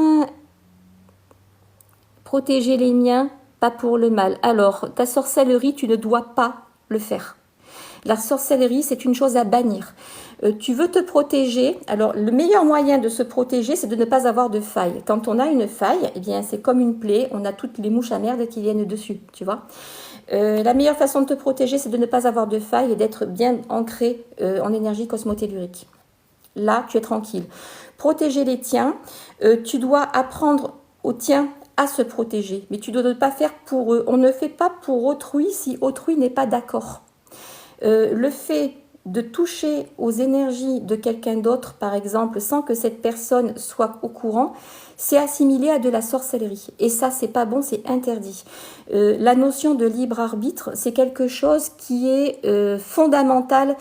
protéger les miens, pas pour le mal. Alors ta sorcellerie, tu ne dois pas le faire. La sorcellerie, c'est une chose à bannir. Tu veux te protéger. Alors, le meilleur moyen de se protéger, c'est de ne pas avoir de faille. Quand on a une faille, eh bien, c'est comme une plaie. On a toutes les mouches à merde qui viennent dessus, tu vois. La meilleure façon de te protéger, c'est de ne pas avoir de faille et d'être bien ancré en énergie cosmotellurique. Là, tu es tranquille. Protéger les tiens. Tu dois apprendre aux tiens à se protéger. Mais tu ne dois pas faire pour eux. On ne fait pas pour autrui si autrui n'est pas d'accord. Le fait de toucher aux énergies de quelqu'un d'autre, par exemple, sans que cette personne soit au courant, c'est assimilé à de la sorcellerie. Et ça, c'est pas bon, c'est interdit. La notion de libre arbitre, c'est quelque chose qui est fondamental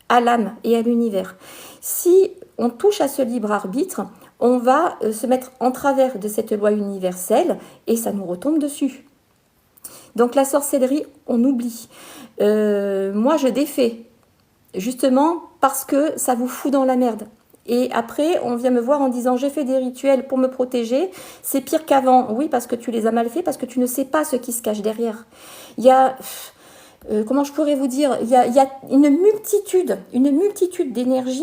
à l'âme et à l'univers. Si on touche à ce libre arbitre, on va se mettre en travers de cette loi universelle et ça nous retombe dessus. Donc la sorcellerie, on oublie. Moi, je défais, justement parce que ça vous fout dans la merde. Et après, on vient me voir en disant « j'ai fait des rituels pour me protéger, c'est pire qu'avant ». Oui, parce que tu les as mal fait, parce que tu ne sais pas ce qui se cache derrière. Il y a, comment je pourrais vous dire, il y a une multitude d'énergies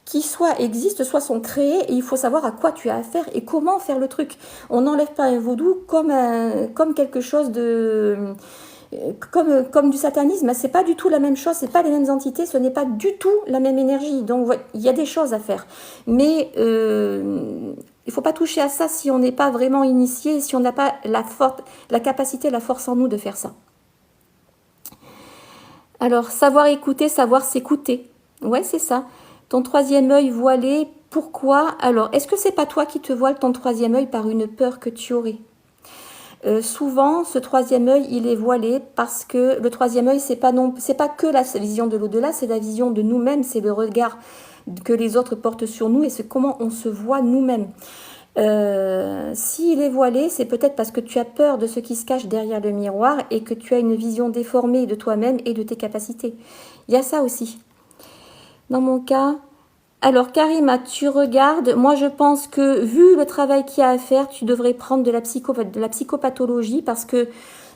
qui soit existent, soit sont créées, et il faut savoir à quoi tu as affaire et comment faire le truc. On n'enlève pas un vaudou comme quelque chose de... Comme du satanisme, c'est pas du tout la même chose, c'est pas les mêmes entités, ce n'est pas du tout la même énergie. Donc il y a des choses à faire, mais il faut pas toucher à ça si on n'est pas vraiment initié, si on n'a pas la capacité, la force en nous de faire ça. Alors savoir écouter, savoir s'écouter, ouais c'est ça. Ton troisième œil voilé, pourquoi? Alors est-ce que c'est pas toi qui te voiles ton troisième œil par une peur que tu aurais? Souvent, ce troisième œil, il est voilé parce que le troisième œil, c'est pas que la vision de l'au-delà, c'est la vision de nous-mêmes, c'est le regard que les autres portent sur nous et c'est comment on se voit nous-mêmes. S'il est voilé, c'est peut-être parce que tu as peur de ce qui se cache derrière le miroir et que tu as une vision déformée de toi-même et de tes capacités. Il y a ça aussi. Dans mon cas, Alors, Karima, tu regardes. Moi, je pense que vu le travail qu'il y a à faire, tu devrais prendre de la psychopathologie parce que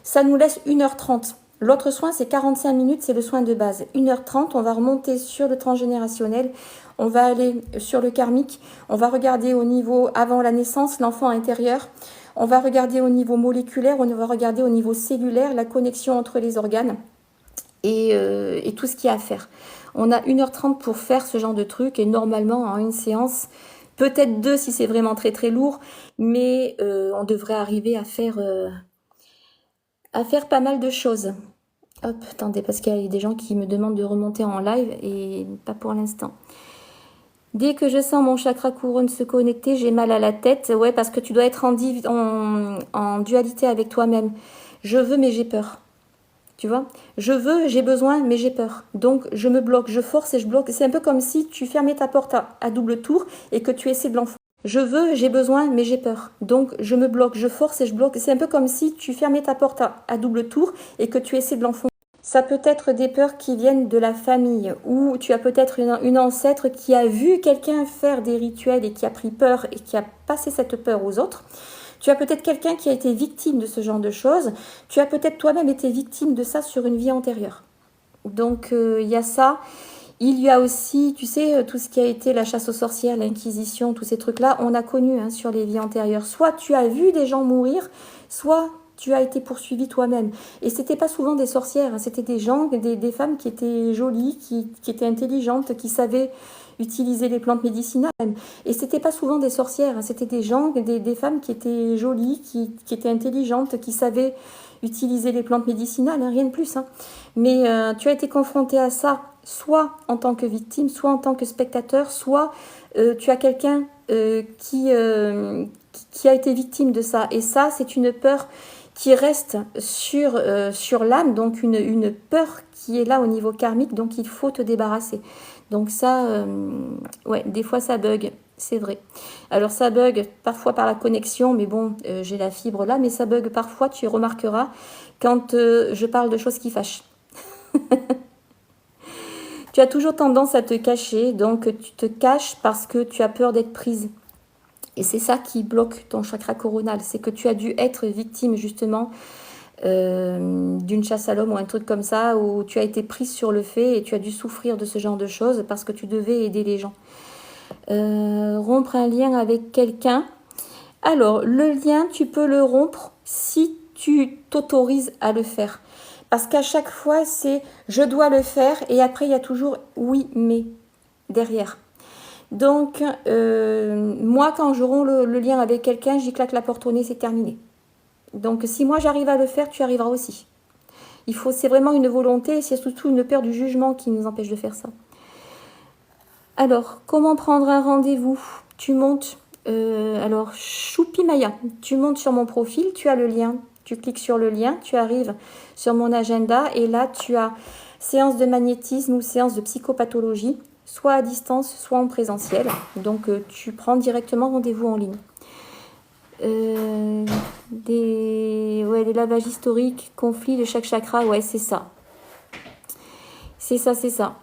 ça nous laisse 1h30. L'autre soin, c'est 45 minutes, c'est le soin de base. 1h30, on va remonter sur le transgénérationnel, on va aller sur le karmique, on va regarder au niveau avant la naissance, l'enfant intérieur, on va regarder au niveau moléculaire, on va regarder au niveau cellulaire, la connexion entre les organes et tout ce qu'il y a à faire. On a 1h30 pour faire ce genre de truc et normalement en une séance, peut-être 2 si c'est vraiment très très lourd, mais on devrait arriver à faire pas mal de choses. Hop, attendez, parce qu'il y a des gens qui me demandent de remonter en live et pas pour l'instant. Dès que je sens mon chakra couronne se connecter, j'ai mal à la tête. Ouais, parce que tu dois être en dualité avec toi-même. Je veux, mais j'ai peur. Tu vois, je veux, j'ai besoin, mais j'ai peur. Donc, je me bloque, je force et je bloque. C'est un peu comme si tu fermais ta porte à double tour et que tu essaies de l'enfoncer. Je veux, j'ai besoin, mais j'ai peur. Donc, je me bloque, je force et je bloque. C'est un peu comme si tu fermais ta porte à double tour et que tu essaies de l'enfoncer. Ça peut être des peurs qui viennent de la famille ou tu as peut-être une ancêtre qui a vu quelqu'un faire des rituels et qui a pris peur et qui a passé cette peur aux autres. Tu as peut-être quelqu'un qui a été victime de ce genre de choses. Tu as peut-être toi-même été victime de ça sur une vie antérieure. Donc, il y a ça. Il y a aussi, tu sais, tout ce qui a été la chasse aux sorcières, l'inquisition, tous ces trucs-là, on a connu sur les vies antérieures. Soit tu as vu des gens mourir, soit tu as été poursuivi toi-même. Et c'était pas souvent des sorcières, c'était des gens, des femmes qui étaient jolies, qui étaient intelligentes, qui savaient utiliser les plantes médicinales. Et c'était pas souvent des sorcières, c'était des gens, des femmes qui étaient jolies, qui étaient intelligentes, qui savaient utiliser les plantes médicinales, rien de plus. Mais tu as été confronté à ça, soit en tant que victime, soit en tant que spectateur, soit tu as quelqu'un qui a été victime de ça. Et ça, c'est une peur qui reste sur l'âme, donc une peur qui est là au niveau karmique, donc il faut te débarrasser. Donc ça, ouais, des fois ça bug, c'est vrai. Alors ça bug parfois par la connexion, mais bon, j'ai la fibre là, mais ça bug parfois, tu remarqueras, quand je parle de choses qui fâchent. Tu as toujours tendance à te cacher, donc tu te caches parce que tu as peur d'être prise. Et c'est ça qui bloque ton chakra coronal, c'est que tu as dû être victime justement d'une chasse à l'homme ou un truc comme ça, où tu as été prise sur le fait et tu as dû souffrir de ce genre de choses parce que tu devais aider les gens. Rompre un lien avec quelqu'un. Alors, le lien, tu peux le rompre si tu t'autorises à le faire. Parce qu'à chaque fois, c'est je dois le faire et après, il y a toujours oui, mais derrière. Donc, moi, quand je romps le lien avec quelqu'un, j'y claque la porte au nez, c'est terminé. Donc, si moi, j'arrive à le faire, tu arriveras aussi. C'est vraiment une volonté et c'est surtout une peur du jugement qui nous empêche de faire ça. Alors, comment prendre un rendez-vous? Tu montes, alors, Choupi Maya, tu montes sur mon profil, tu as le lien. Tu cliques sur le lien, tu arrives sur mon agenda et là, tu as séance de magnétisme ou séance de psychopathologie, soit à distance, soit en présentiel. Donc, tu prends directement rendez-vous en ligne. Des lavages historiques, conflits de chaque chakra, ouais, c'est ça. C'est ça, c'est ça.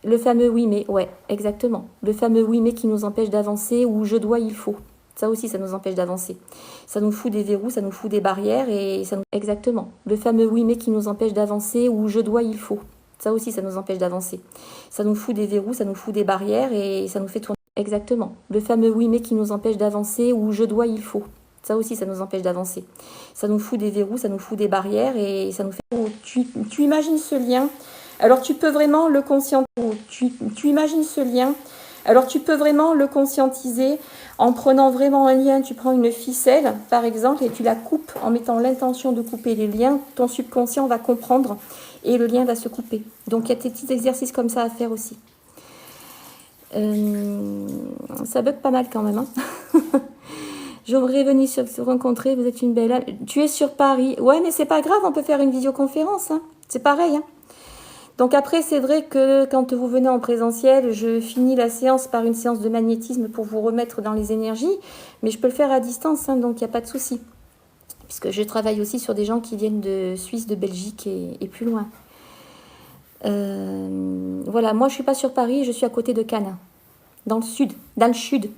Le fameux oui mais, ouais, exactement. Le fameux oui mais qui nous empêche d'avancer ou je dois, il faut. Ça aussi, ça nous empêche d'avancer. Ça nous fout des verrous, ça nous fout des barrières et ça nous... Exactement. Le fameux oui mais qui nous empêche d'avancer ou je dois, il faut. Ça aussi, ça nous empêche d'avancer. Ça nous fout des verrous, ça nous fout des barrières et ça nous fait tourner. Exactement. Le fameux oui mais qui nous empêche d'avancer ou je dois, il faut. Ça aussi, ça nous empêche d'avancer. Ça nous fout des verrous, ça nous fout des barrières et ça nous fait... Tu imagines ce lien. Alors, tu peux vraiment le conscientiser. Tu imagines ce lien. Alors, tu peux vraiment le conscientiser en prenant vraiment un lien. Tu prends une ficelle, par exemple, et tu la coupes en mettant l'intention de couper les liens. Ton subconscient va comprendre et le lien va se couper. Donc, il y a des petits exercices comme ça à faire aussi. Ça bug pas mal quand même. J'aimerais venir se rencontrer. Vous êtes une belle âme. Tu es sur Paris. Ouais, mais c'est pas grave. On peut faire une visioconférence. C'est pareil. Donc après, c'est vrai que quand vous venez en présentiel, je finis la séance par une séance de magnétisme pour vous remettre dans les énergies, mais je peux le faire à distance, donc il n'y a pas de souci. Puisque je travaille aussi sur des gens qui viennent de Suisse, de Belgique et plus loin. Voilà, moi je ne suis pas sur Paris, je suis à côté de Cannes. dans le sud, dans le sud.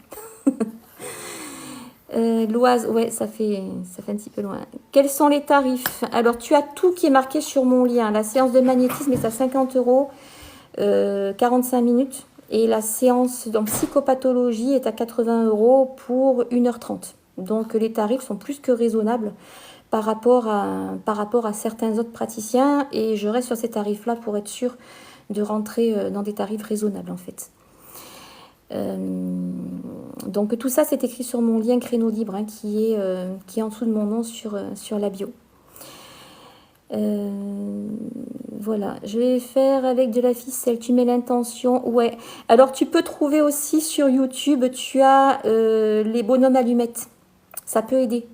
L'Oise, ouais, ça fait un petit peu loin. Quels sont les tarifs? Alors, tu as tout qui est marqué sur mon lien. La séance de magnétisme est à 50 €, 45 minutes. Et la séance en psychopathologie est à 80 € pour 1h30. Donc, les tarifs sont plus que raisonnables par rapport à certains autres praticiens. Et je reste sur ces tarifs-là pour être sûre de rentrer dans des tarifs raisonnables, en fait. Donc tout ça c'est écrit sur mon lien créneau libre hein, qui est en dessous de mon nom sur la bio. Voilà, je vais faire avec de la ficelle, tu mets l'intention, ouais. Alors tu peux trouver aussi sur YouTube, tu as les bonhommes allumettes, ça peut aider.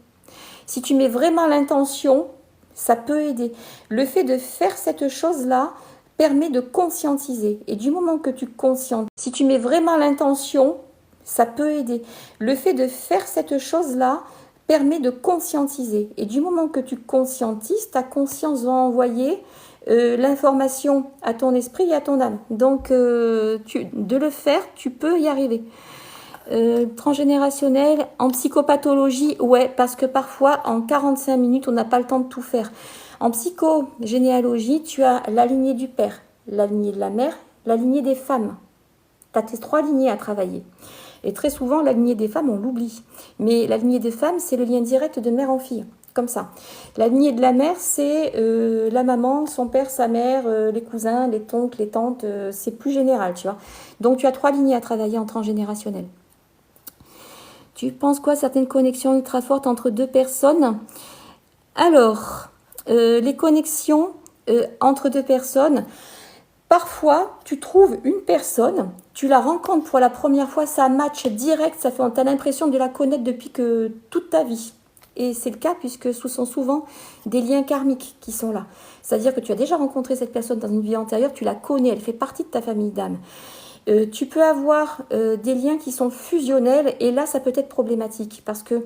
Si tu mets vraiment l'intention, ça peut aider. Le fait de faire cette chose-là permet de conscientiser. Et du moment que tu conscientises, si tu mets vraiment l'intention, ça peut aider. Le fait de faire cette chose-là permet de conscientiser. Et du moment que tu conscientises, ta conscience va envoyer l'information à ton esprit et à ton âme. Donc, de le faire, tu peux y arriver. Transgénérationnel, en psychopathologie, ouais, parce que parfois, en 45 minutes, on n'a pas le temps de tout faire. En psychogénéalogie, tu as la lignée du père, la lignée de la mère, la lignée des femmes. Tu as tes 3 lignées à travailler. Et très souvent, la lignée des femmes, on l'oublie. Mais la lignée des femmes, c'est le lien direct de mère en fille, comme ça. La lignée de la mère, c'est la maman, son père, sa mère, les cousins, les oncles, les tantes. C'est plus général, tu vois. Donc, tu as 3 lignées à travailler en transgénérationnel. Tu penses quoi, certaines connexions ultra fortes entre 2 personnes? Alors... les connexions entre 2 personnes, parfois tu trouves une personne, tu la rencontres pour la première fois, ça match direct, tu as l'impression de la connaître depuis que toute ta vie. Et c'est le cas puisque ce sont souvent des liens karmiques qui sont là. C'est-à-dire que tu as déjà rencontré cette personne dans une vie antérieure, tu la connais, elle fait partie de ta famille d'âme. Tu peux avoir des liens qui sont fusionnels et là ça peut être problématique parce que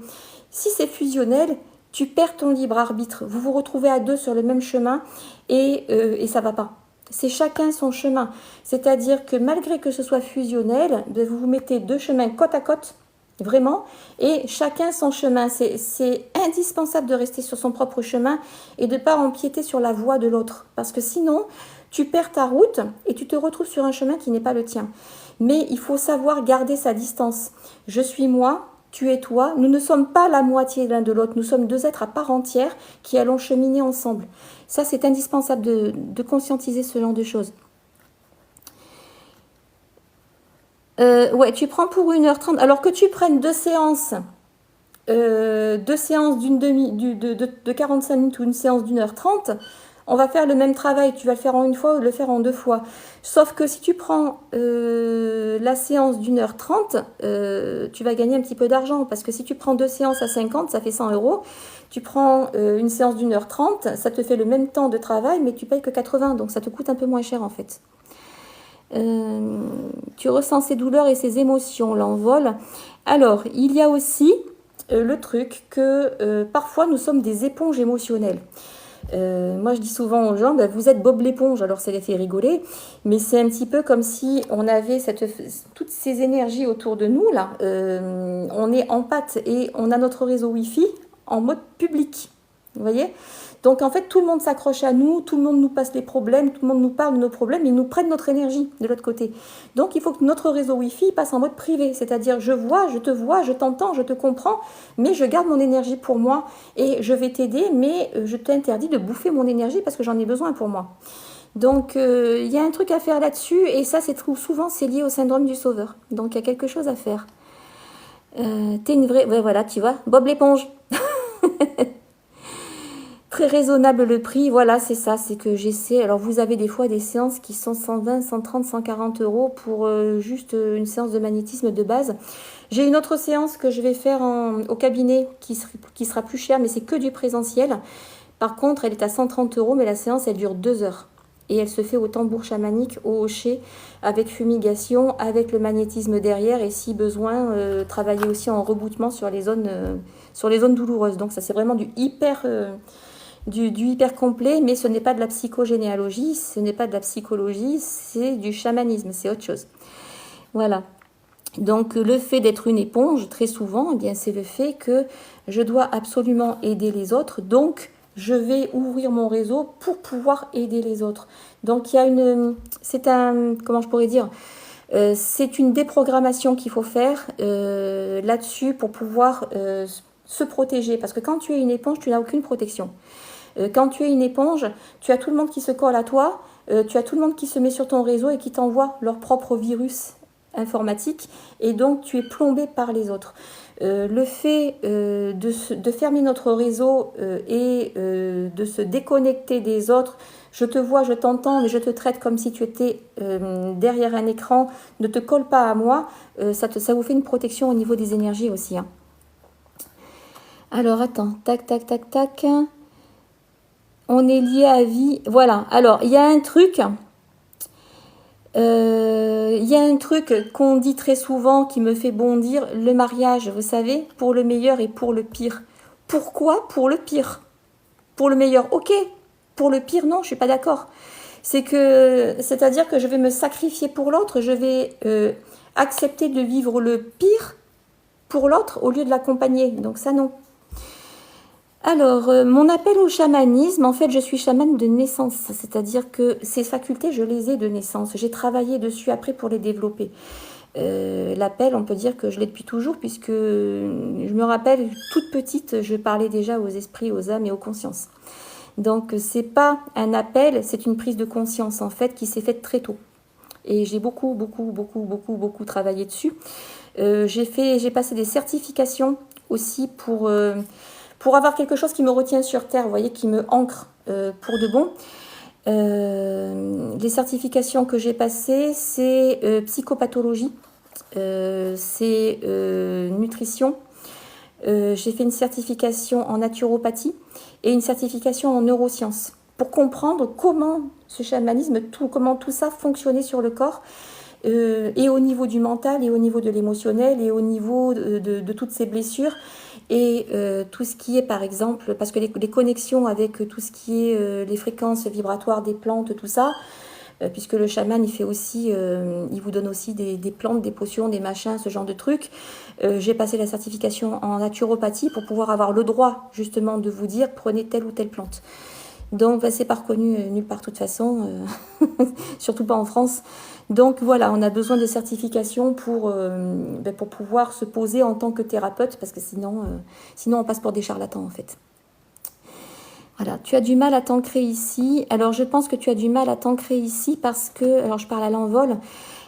si c'est fusionnel, tu perds ton libre arbitre. Vous vous retrouvez à 2 sur le même chemin et ça ne va pas. C'est chacun son chemin. C'est-à-dire que malgré que ce soit fusionnel, vous vous mettez 2 chemins côte à côte, vraiment, et chacun son chemin. C'est indispensable de rester sur son propre chemin et de ne pas empiéter sur la voie de l'autre. Parce que sinon, tu perds ta route et tu te retrouves sur un chemin qui n'est pas le tien. Mais il faut savoir garder sa distance. Je suis moi. Tu es toi, nous ne sommes pas la moitié l'un de l'autre, nous sommes 2 êtres à part entière qui allons cheminer ensemble. Ça, c'est indispensable de conscientiser ce genre de choses. Ouais, tu prends pour 1h30, alors que tu prennes 2 séances, 2 séances de 45 minutes ou une séance d'1h30, on va faire le même travail, tu vas le faire en 1 fois ou le faire en 2 fois. Sauf que si tu prends la séance d'1h30, tu vas gagner un petit peu d'argent. Parce que si tu prends 2 séances à 50, ça fait 100 €. Tu prends une séance d'1h30, ça te fait le même temps de travail, mais tu payes que 80. Donc ça te coûte un peu moins cher en fait. Tu ressens ces douleurs et ces émotions, l'envol. Alors, il y a aussi le truc que parfois nous sommes des éponges émotionnelles. Moi, je dis souvent aux gens, vous êtes Bob l'éponge, alors ça les fait rigoler, mais c'est un petit peu comme si on avait toutes ces énergies autour de nous, là. On est en pâte et on a notre réseau Wi-Fi en mode public, vous voyez? Donc, en fait, tout le monde s'accroche à nous, tout le monde nous passe les problèmes, tout le monde nous parle de nos problèmes, ils nous prennent notre énergie de l'autre côté. Donc, il faut que notre réseau Wi-Fi passe en mode privé, c'est-à-dire je t'entends, je te comprends, mais je garde mon énergie pour moi et je vais t'aider, mais je t'interdis de bouffer mon énergie parce que j'en ai besoin pour moi. Donc, il y a un truc à faire là-dessus et ça, souvent, c'est lié au syndrome du sauveur. Donc, il y a quelque chose à faire. T'es une vraie... Ouais, voilà, tu vois, Bob l'éponge. Très raisonnable le prix, voilà, c'est ça, c'est que j'essaie. Alors, vous avez des fois des séances qui sont 120, 130, 140 € pour juste une séance de magnétisme de base. J'ai une autre séance que je vais faire au cabinet qui sera plus chère, mais c'est que du présentiel. Par contre, elle est à 130 €, mais la séance, elle dure 2 heures. Et elle se fait au tambour chamanique, au hochet, avec fumigation, avec le magnétisme derrière, et si besoin, travailler aussi en reboutement sur les zones douloureuses. Donc, ça, c'est vraiment du hyper complet, mais ce n'est pas de la psychogénéalogie, ce n'est pas de la psychologie, c'est du chamanisme, c'est autre chose. Voilà. Donc le fait d'être une éponge, très souvent, eh bien c'est le fait que je dois absolument aider les autres, donc je vais ouvrir mon réseau pour pouvoir aider les autres. Donc il y a comment je pourrais dire, c'est une déprogrammation qu'il faut faire là-dessus pour pouvoir se protéger. Parce que quand tu es une éponge, tu n'as aucune protection. Quand tu es une éponge, tu as tout le monde qui se colle à toi, tu as tout le monde qui se met sur ton réseau et qui t'envoie leur propre virus informatique, et donc tu es plombé par les autres. Le fait de fermer notre réseau et de se déconnecter des autres, je te vois, je t'entends, mais je te traite comme si tu étais derrière un écran, ne te colle pas à moi, ça vous fait une protection au niveau des énergies aussi. Hein. Alors attends, tac, tac, tac, tac. On est lié à vie. Voilà, alors il y a un truc... Il y a un truc qu'on dit très souvent qui me fait bondir, le mariage, vous savez, pour le meilleur et pour le pire. Pourquoi pour le pire? Pour le meilleur, ok. Pour le pire, non, je suis pas d'accord. C'est-à-dire que je vais me sacrifier pour l'autre, je vais accepter de vivre le pire pour l'autre au lieu de l'accompagner. Donc ça, non. Alors, mon appel au chamanisme, en fait, je suis chamane de naissance, c'est-à-dire que ces facultés, je les ai de naissance. J'ai travaillé dessus après pour les développer. L'appel, on peut dire que je l'ai depuis toujours, puisque je me rappelle, toute petite, je parlais déjà aux esprits, aux âmes et aux consciences. Donc, c'est pas un appel, c'est une prise de conscience, en fait, qui s'est faite très tôt. Et j'ai beaucoup travaillé dessus. J'ai passé des certifications aussi pour avoir quelque chose qui me retient sur terre, vous voyez, qui me ancre pour de bon. Les certifications que j'ai passées, c'est psychopathologie, c'est nutrition. J'ai fait une certification en naturopathie et une certification en neurosciences pour comprendre comment ce chamanisme, comment tout ça fonctionnait sur le corps. Et au niveau du mental, et au niveau de l'émotionnel, et au niveau de toutes ces blessures, et tout ce qui est, par exemple, parce que les connexions avec tout ce qui est les fréquences vibratoires des plantes, tout ça, puisque le chaman, il fait aussi, il vous donne aussi des plantes, des potions, des machins, ce genre de trucs. J'ai passé la certification en naturopathie pour pouvoir avoir le droit, justement, de vous dire, prenez telle ou telle plante. Donc, c'est pas reconnu nulle part de toute façon, surtout pas en France. Donc voilà, on a besoin de certification pour pouvoir se poser en tant que thérapeute, parce que sinon on passe pour des charlatans en fait. Voilà, tu as du mal à t'ancrer ici. Alors je pense que tu as du mal à t'ancrer ici parce que, alors je parle à l'envol,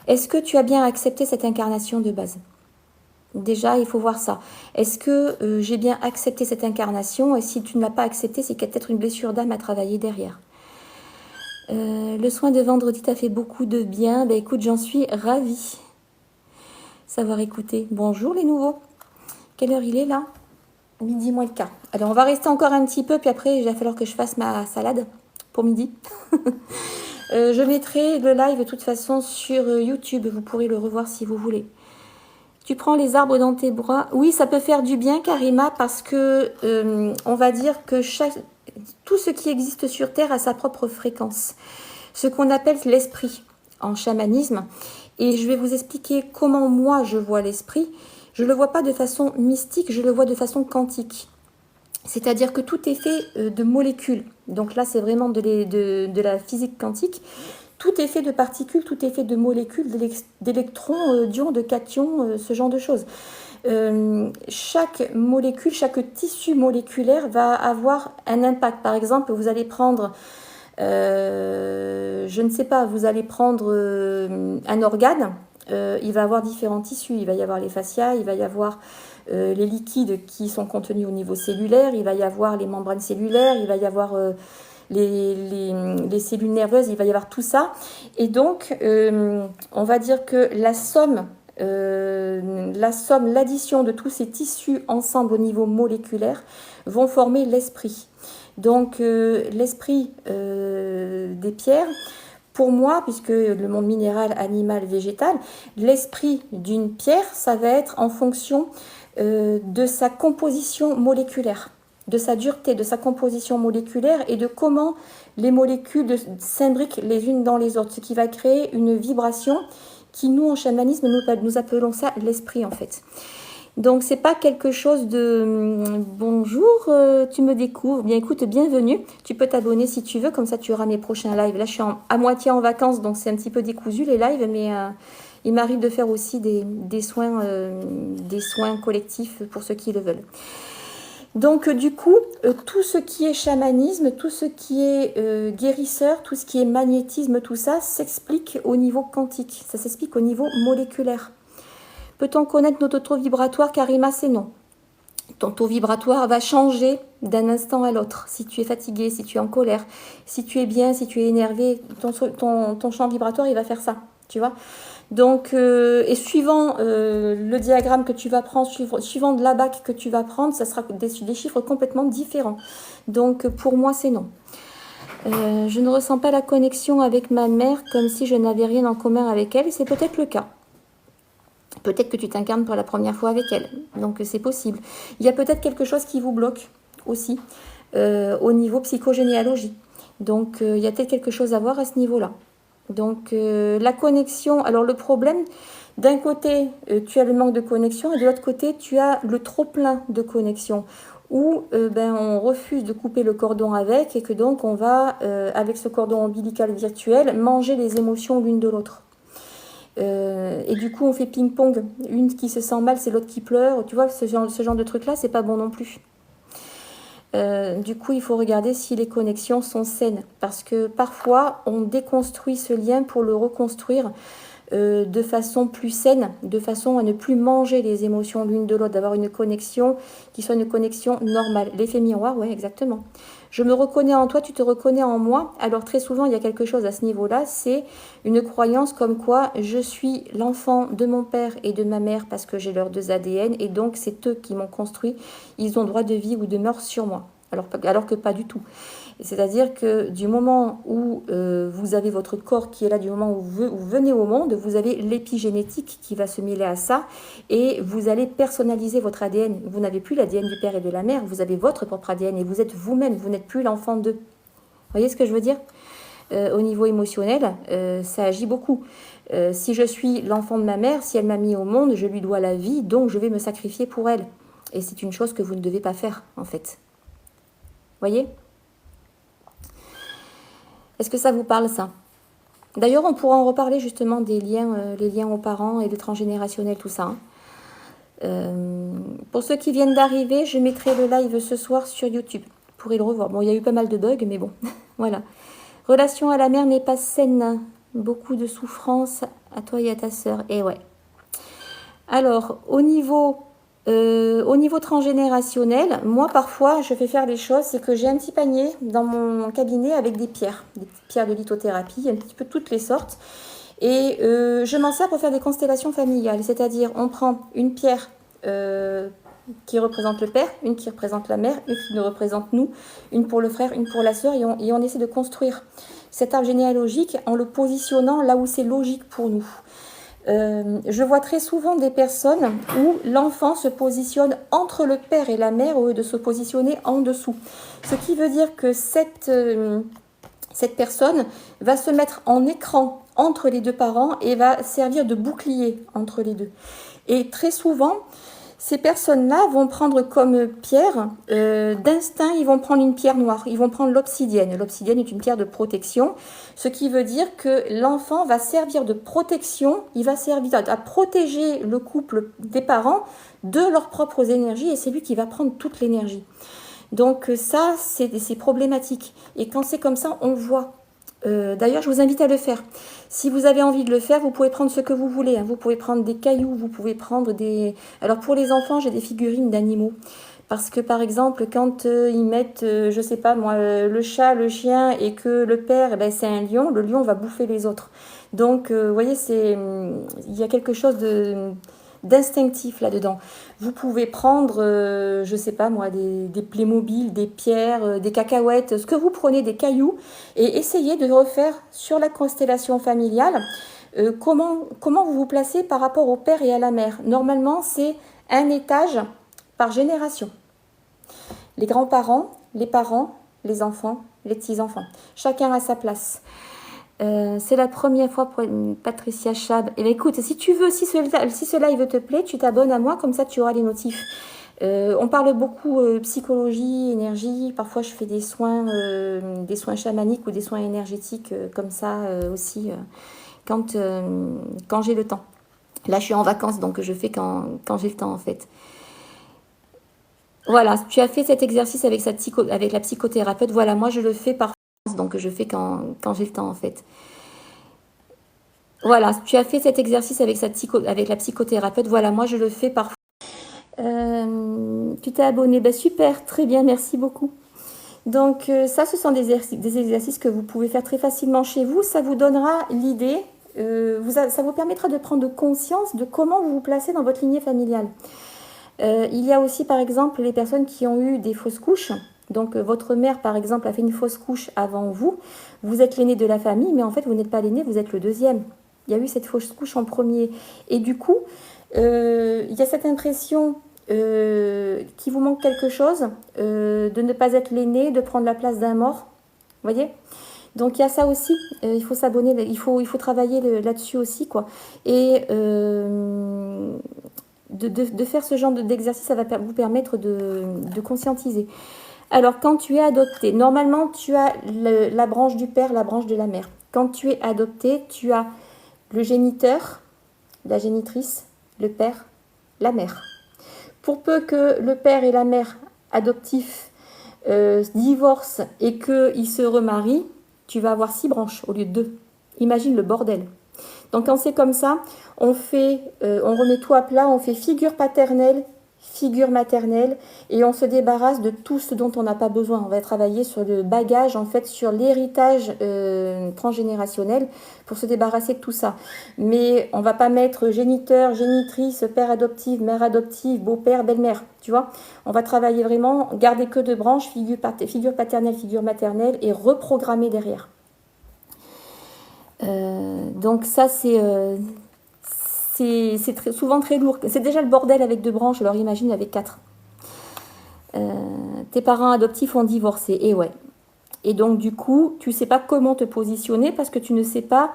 est-ce que tu as bien accepté cette incarnation de base ? Déjà, il faut voir ça. Est-ce que j'ai bien accepté cette incarnation? Et si tu ne l'as pas acceptée, c'est qu'il y a peut-être une blessure d'âme à travailler derrière. Le soin de vendredi t'a fait beaucoup de bien. Ben écoute, j'en suis ravie. Savoir écouter. Bonjour les nouveaux. Quelle heure il est là? Midi moins le quart. Alors on va rester encore un petit peu, puis après il va falloir que je fasse ma salade pour midi. Je mettrai le live de toute façon sur YouTube. Vous pourrez le revoir si vous voulez. Tu prends les arbres dans tes bras. Oui, ça peut faire du bien, Karima, parce que on va dire que tout ce qui existe sur Terre a sa propre fréquence. Ce qu'on appelle l'esprit en chamanisme. Et je vais vous expliquer comment moi je vois l'esprit. Je ne le vois pas de façon mystique, je le vois de façon quantique. C'est-à-dire que tout est fait de molécules. Donc là, c'est vraiment de la physique quantique. Tout est fait de particules, tout est fait de molécules, d'électrons, d'ions, de cations, ce genre de choses. Chaque molécule, chaque tissu moléculaire va avoir un impact. Par exemple, vous allez prendre, je ne sais pas, vous allez prendre un organe, il va avoir différents tissus. Il va y avoir les fascias, il va y avoir les liquides qui sont contenus au niveau cellulaire, il va y avoir les membranes cellulaires, il va y avoir les cellules nerveuses, il va y avoir tout ça. Et donc, on va dire que la somme, l'addition de tous ces tissus ensemble au niveau moléculaire vont former l'esprit. Donc, l'esprit des pierres, pour moi, puisque le monde minéral, animal, végétal, l'esprit d'une pierre, ça va être en fonction de sa composition moléculaire, de sa dureté, de sa composition moléculaire et de comment les molécules s'imbriquent les unes dans les autres, ce qui va créer une vibration qui nous, en chamanisme, nous appelons ça l'esprit, en fait. Donc, c'est pas quelque chose de bonjour, tu me découvres. Bien, écoute, bienvenue. Tu peux t'abonner si tu veux, comme ça tu auras mes prochains lives. Là, je suis à moitié en vacances, donc c'est un petit peu décousu les lives, mais il m'arrive de faire aussi des soins collectifs pour ceux qui le veulent. Donc, du coup, tout ce qui est chamanisme, tout ce qui est guérisseur, tout ce qui est magnétisme, tout ça s'explique au niveau quantique. Ça s'explique au niveau moléculaire. Peut-on connaître notre taux vibratoire? Karima, c'est non. Ton taux vibratoire va changer d'un instant à l'autre. Si tu es fatigué, si tu es en colère, si tu es bien, si tu es énervé, ton champ vibratoire, il va faire ça. Tu vois? Donc, et suivant le diagramme que tu vas prendre, suivant de la bac que tu vas prendre, ça sera des chiffres complètement différents. Donc, pour moi, c'est non. Je ne ressens pas la connexion avec ma mère comme si je n'avais rien en commun avec elle. C'est peut-être le cas. Peut-être que tu t'incarnes pour la première fois avec elle. Donc, c'est possible. Il y a peut-être quelque chose qui vous bloque aussi au niveau psychogénéalogie. Donc, il y a peut-être quelque chose à voir à ce niveau-là. Donc, la connexion... Alors, le problème, d'un côté, tu as le manque de connexion et de l'autre côté, tu as le trop-plein de connexion où on refuse de couper le cordon avec et que donc on va, avec ce cordon ombilical virtuel, manger les émotions l'une de l'autre. Et du coup, on fait ping-pong. Une qui se sent mal, c'est l'autre qui pleure. Tu vois, ce genre de truc-là, c'est pas bon non plus. Du coup, il faut regarder si les connexions sont saines. Parce que parfois, on déconstruit ce lien pour le reconstruire de façon plus saine, de façon à ne plus manger les émotions l'une de l'autre, d'avoir une connexion qui soit une connexion normale. L'effet miroir, oui, exactement. Je me reconnais en toi, tu te reconnais en moi. Alors très souvent, il y a quelque chose à ce niveau-là, c'est une croyance comme quoi je suis l'enfant de mon père et de ma mère parce que j'ai leurs deux ADN et donc c'est eux qui m'ont construit. Ils ont droit de vie ou de mort sur moi. Alors que pas du tout. C'est-à-dire que du moment où vous avez votre corps qui est là, du moment où vous venez au monde, vous avez l'épigénétique qui va se mêler à ça et vous allez personnaliser votre ADN. Vous n'avez plus l'ADN du père et de la mère, vous avez votre propre ADN et vous êtes vous-même, vous n'êtes plus l'enfant d'eux. Vous voyez ce que je veux dire? Au niveau émotionnel, ça agit beaucoup. Si je suis l'enfant de ma mère, si elle m'a mis au monde, je lui dois la vie, donc je vais me sacrifier pour elle. Et c'est une chose que vous ne devez pas faire, en fait. Voyez? Est-ce que ça vous parle, ça? D'ailleurs, on pourra en reparler justement des liens, les liens aux parents et le transgénérationnel, tout ça. Pour ceux qui viennent d'arriver, je mettrai le live ce soir sur YouTube. Vous pourrez le revoir. Bon, il y a eu pas mal de bugs, mais bon, voilà. Relation à la mère n'est pas saine. Beaucoup de souffrance à toi et à ta sœur. Et ouais. Alors, au niveau transgénérationnel, moi parfois je fais faire des choses, c'est que j'ai un petit panier dans mon cabinet avec des pierres de lithothérapie, un petit peu toutes les sortes. Et je m'en sers pour faire des constellations familiales, c'est-à-dire on prend une pierre qui représente le père, une qui représente la mère, une qui nous représente nous, une pour le frère, une pour la sœur, et on essaie de construire cet arbre généalogique en le positionnant là où c'est logique pour nous. Je vois très souvent des personnes où l'enfant se positionne entre le père et la mère au lieu de se positionner en dessous. Ce qui veut dire que cette personne va se mettre en écran entre les deux parents et va servir de bouclier entre les deux. Et très souvent, ces personnes-là vont prendre comme pierre, d'instinct, ils vont prendre une pierre noire, ils vont prendre l'obsidienne. L'obsidienne est une pierre de protection, ce qui veut dire que l'enfant va servir de protection, il va servir à protéger le couple des parents de leurs propres énergies et c'est lui qui va prendre toute l'énergie. Donc ça, c'est problématique. Et quand c'est comme ça, on voit. D'ailleurs, je vous invite à le faire. Si vous avez envie de le faire, vous pouvez prendre ce que vous voulez. Hein. Vous pouvez prendre des cailloux, vous pouvez prendre des... Alors pour les enfants, j'ai des figurines d'animaux. Parce que par exemple, quand ils mettent, je sais pas moi, le chat, le chien et que le père, c'est un lion, le lion va bouffer les autres. Donc, vous voyez, il y a quelque chose d'instinctif là-dedans. Vous pouvez prendre, je sais pas moi, des Playmobil, des pierres, des cacahuètes, ce que vous prenez, des cailloux, et essayez de refaire sur la constellation familiale comment vous vous placez par rapport au père et à la mère. Normalement, c'est un étage par génération. Les grands-parents, les parents, les enfants, les petits-enfants. Chacun a sa place. C'est la première fois pour Patricia Chab. Eh bien, écoute, si tu veux, si ce live te plaît, tu t'abonnes à moi, comme ça tu auras les notifs. On parle beaucoup psychologie, énergie. Parfois, je fais des soins chamaniques ou des soins énergétiques comme ça aussi quand j'ai le temps. Là, je suis en vacances, donc je fais quand j'ai le temps en fait. Voilà, tu as fait cet exercice avec la psychothérapeute. Voilà, moi je le fais parfois, donc je fais quand j'ai le temps en fait. Voilà, tu as fait cet exercice avec la psychothérapeute. Voilà, moi je le fais parfois. Tu t'es abonné, ben, super, très bien, merci beaucoup. Donc ça, ce sont des exercices que vous pouvez faire très facilement chez vous. Ça vous donnera l'idée, ça vous permettra de prendre conscience de comment vous vous placez dans votre lignée familiale. Il y a aussi par exemple les personnes qui ont eu des fausses couches. Donc votre mère par exemple a fait une fausse couche avant vous. Vous êtes l'aîné de la famille, mais en fait vous n'êtes pas l'aîné, vous êtes le deuxième. Il y a eu cette fausse couche en premier. Et du coup, il y a cette impression qu'il vous manque quelque chose, de ne pas être l'aîné, de prendre la place d'un mort. Vous voyez ? Donc il y a ça aussi, il faut s'abonner, il faut travailler là-dessus aussi, quoi. Et de faire ce genre d'exercice, ça va vous permettre de conscientiser. Alors, quand tu es adopté, normalement, tu as la branche du père, la branche de la mère. Quand tu es adopté, tu as le géniteur, la génitrice, le père, la mère. Pour peu que le père et la mère adoptifs divorcent et qu'ils se remarient, tu vas avoir 6 branches au lieu de 2. Imagine le bordel. Donc quand c'est comme ça, on remet tout à plat, on fait figure paternelle, figure maternelle, et on se débarrasse de tout ce dont on n'a pas besoin. On va travailler sur le bagage, en fait, sur l'héritage transgénérationnel pour se débarrasser de tout ça. Mais on va pas mettre géniteur, génitrice, père adoptif, mère adoptive, beau-père, belle-mère, tu vois. On va travailler vraiment, garder que 2 branches, figure paternelle, figure maternelle, et reprogrammer derrière. Donc ça, c'est souvent très lourd. C'est déjà le bordel avec 2 branches, alors imagine avec 4. Tes parents adoptifs ont divorcé, et ouais. Et donc du coup, tu ne sais pas comment te positionner parce que tu ne sais pas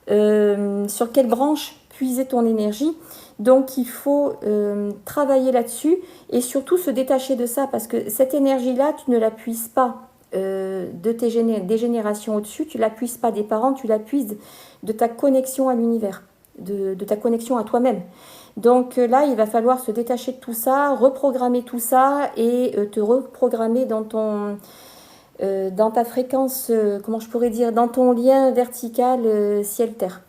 sur quelle branche puiser ton énergie. Donc il faut travailler là-dessus et surtout se détacher de ça parce que cette énergie-là, tu ne la puises pas des générations au-dessus, tu la puises pas des parents, tu la puises de ta connexion à l'univers, de ta connexion à toi-même. Donc là, il va falloir se détacher de tout ça, reprogrammer tout ça et te reprogrammer dans ta fréquence, comment je pourrais dire, dans ton lien vertical ciel-terre.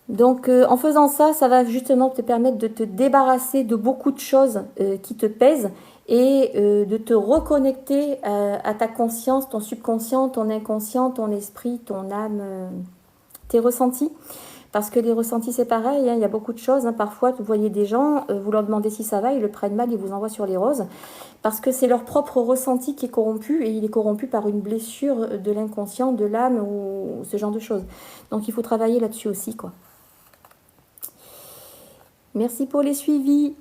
Donc en faisant ça, ça va justement te permettre de te débarrasser de beaucoup de choses qui te pèsent et de te reconnecter à ta conscience, ton subconscient, ton inconscient, ton esprit, ton âme, tes ressentis. Parce que les ressentis, c'est pareil, hein, il y a beaucoup de choses. Hein. Parfois, vous voyez des gens, vous leur demandez si ça va, ils le prennent mal, ils vous envoient sur les roses. Parce que c'est leur propre ressenti qui est corrompu, et il est corrompu par une blessure de l'inconscient, de l'âme, ou ce genre de choses. Donc, il faut travailler là-dessus aussi, quoi. Merci pour les suivis.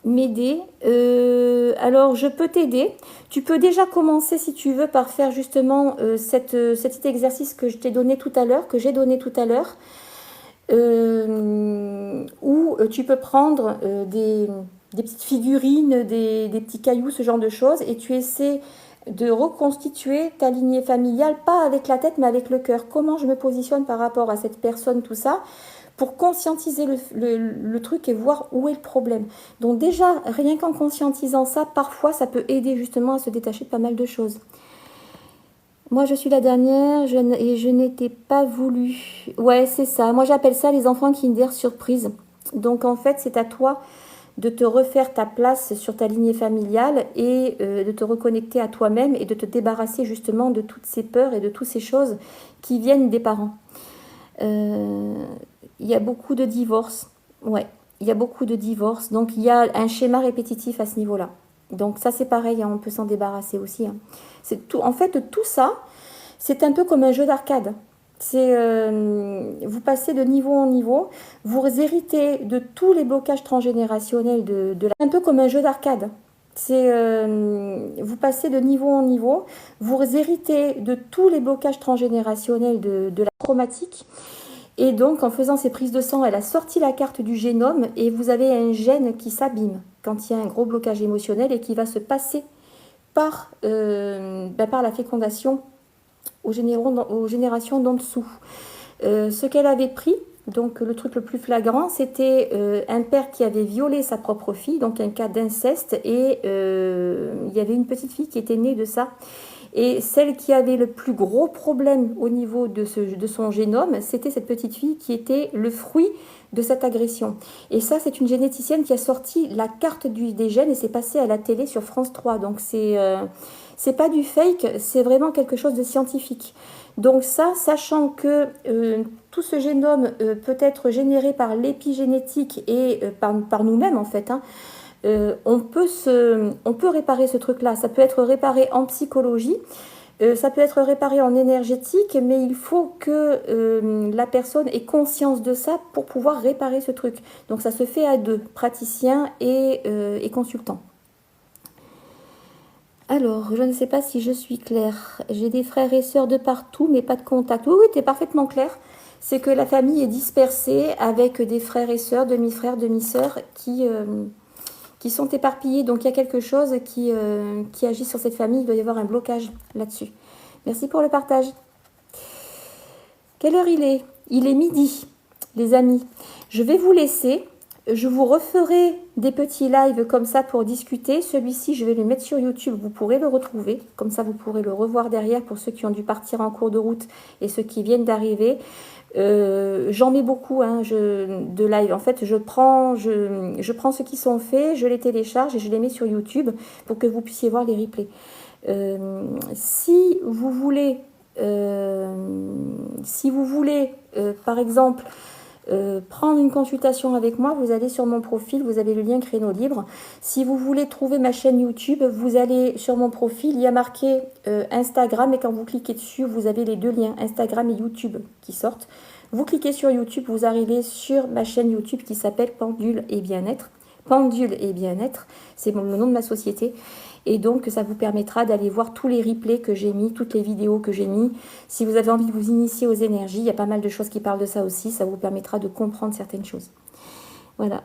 M'aider. Alors, je peux t'aider. Tu peux déjà commencer, si tu veux, par faire justement cet petit exercice que je t'ai donné tout à l'heure, que j'ai donné tout à l'heure, où tu peux prendre des petites figurines, des petits cailloux, ce genre de choses, et tu essaies de reconstituer ta lignée familiale, pas avec la tête, mais avec le cœur. Comment je me positionne par rapport à cette personne, tout ça, pour conscientiser le truc et voir où est le problème. Donc déjà, rien qu'en conscientisant ça, parfois ça peut aider justement à se détacher de pas mal de choses. Moi je suis la dernière et je n'étais pas voulu. Ouais, c'est ça. Moi j'appelle ça les enfants Kinder surprise. Donc en fait, c'est à toi de te refaire ta place sur ta lignée familiale et de te reconnecter à toi-même et de te débarrasser justement de toutes ces peurs et de toutes ces choses qui viennent des parents. Il y a beaucoup de divorces. Ouais, il y a beaucoup de divorces. Donc, il y a un schéma répétitif à ce niveau-là. Donc, ça, c'est pareil, hein, on peut s'en débarrasser aussi. Hein. C'est tout, en fait, tout ça, c'est un peu comme un jeu d'arcade. Vous passez de niveau en niveau, vous héritez de tous les blocages transgénérationnels un peu comme un jeu d'arcade. Vous passez de niveau en niveau, vous héritez de tous les blocages transgénérationnels de la chromatique. Et donc, en faisant ces prises de sang, elle a sorti la carte du génome et vous avez un gène qui s'abîme quand il y a un gros blocage émotionnel et qui va se passer par la fécondation aux générations d'en dessous. Ce qu'elle avait pris, donc le truc le plus flagrant, c'était un père qui avait violé sa propre fille, donc un cas d'inceste, et il y avait une petite fille qui était née de ça. Et celle qui avait le plus gros problème au niveau de son génome, c'était cette petite fille qui était le fruit de cette agression. Et ça, c'est une généticienne qui a sorti la carte des gènes et c'est passé à la télé sur France 3. Donc c'est pas du fake, c'est vraiment quelque chose de scientifique. Donc ça, sachant que tout ce génome peut être généré par l'épigénétique et par nous-mêmes en fait, hein, on peut réparer ce truc-là. Ça peut être réparé en psychologie, ça peut être réparé en énergétique, mais il faut que la personne ait conscience de ça pour pouvoir réparer ce truc. Donc ça se fait à deux, praticien et consultant. Alors, je ne sais pas si je suis claire. J'ai des frères et sœurs de partout, mais pas de contact. Oui, tu es parfaitement claire. C'est que la famille est dispersée avec des frères et sœurs, demi-frères, demi-sœurs qui sont éparpillés. Donc, il y a quelque chose qui agit sur cette famille. Il doit y avoir un blocage là-dessus. Merci pour le partage. Quelle heure il est? Il est midi, les amis. Je vais vous laisser. Je vous referai des petits lives comme ça pour discuter. Celui-ci, je vais le mettre sur YouTube. Vous pourrez le retrouver. Comme ça, vous pourrez le revoir derrière pour ceux qui ont dû partir en cours de route et ceux qui viennent d'arriver. J'en mets beaucoup de live. En fait, je prends ceux qui sont faits, je les télécharge et je les mets sur YouTube pour que vous puissiez voir les replays. Si vous voulez, par exemple, prendre une consultation avec moi, vous allez sur mon profil, vous avez le lien créneau libre. Si vous voulez trouver ma chaîne YouTube, vous allez sur mon profil, il y a marqué Instagram et quand vous cliquez dessus, vous avez les deux liens, Instagram et YouTube qui sortent. Vous cliquez sur YouTube, vous arrivez sur ma chaîne YouTube qui s'appelle Pendule et Bien-être. Pendule et Bien-être, c'est le nom de ma société. Et donc, ça vous permettra d'aller voir tous les replays que j'ai mis, toutes les vidéos que j'ai mis. Si vous avez envie de vous initier aux énergies, il y a pas mal de choses qui parlent de ça aussi. Ça vous permettra de comprendre certaines choses. Voilà.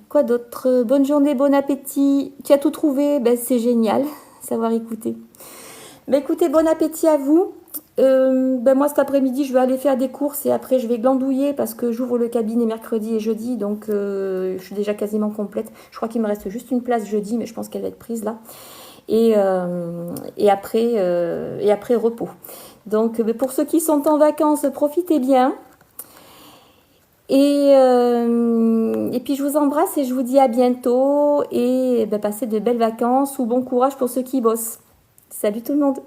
Quoi d'autre? Bonne journée, bon appétit. Tu as tout trouvé? Ben, c'est génial, savoir écouter. Ben, écoutez, bon appétit à vous. Moi cet après-midi je vais aller faire des courses et après je vais glandouiller parce que j'ouvre le cabinet mercredi et jeudi, donc je suis déjà quasiment complète. Je crois qu'il me reste juste une place jeudi, mais je pense qu'elle va être prise là. Et après repos. Donc pour ceux qui sont en vacances, profitez bien. Et puis je vous embrasse et je vous dis à bientôt et passez de belles vacances ou bon courage pour ceux qui bossent. Salut tout le monde.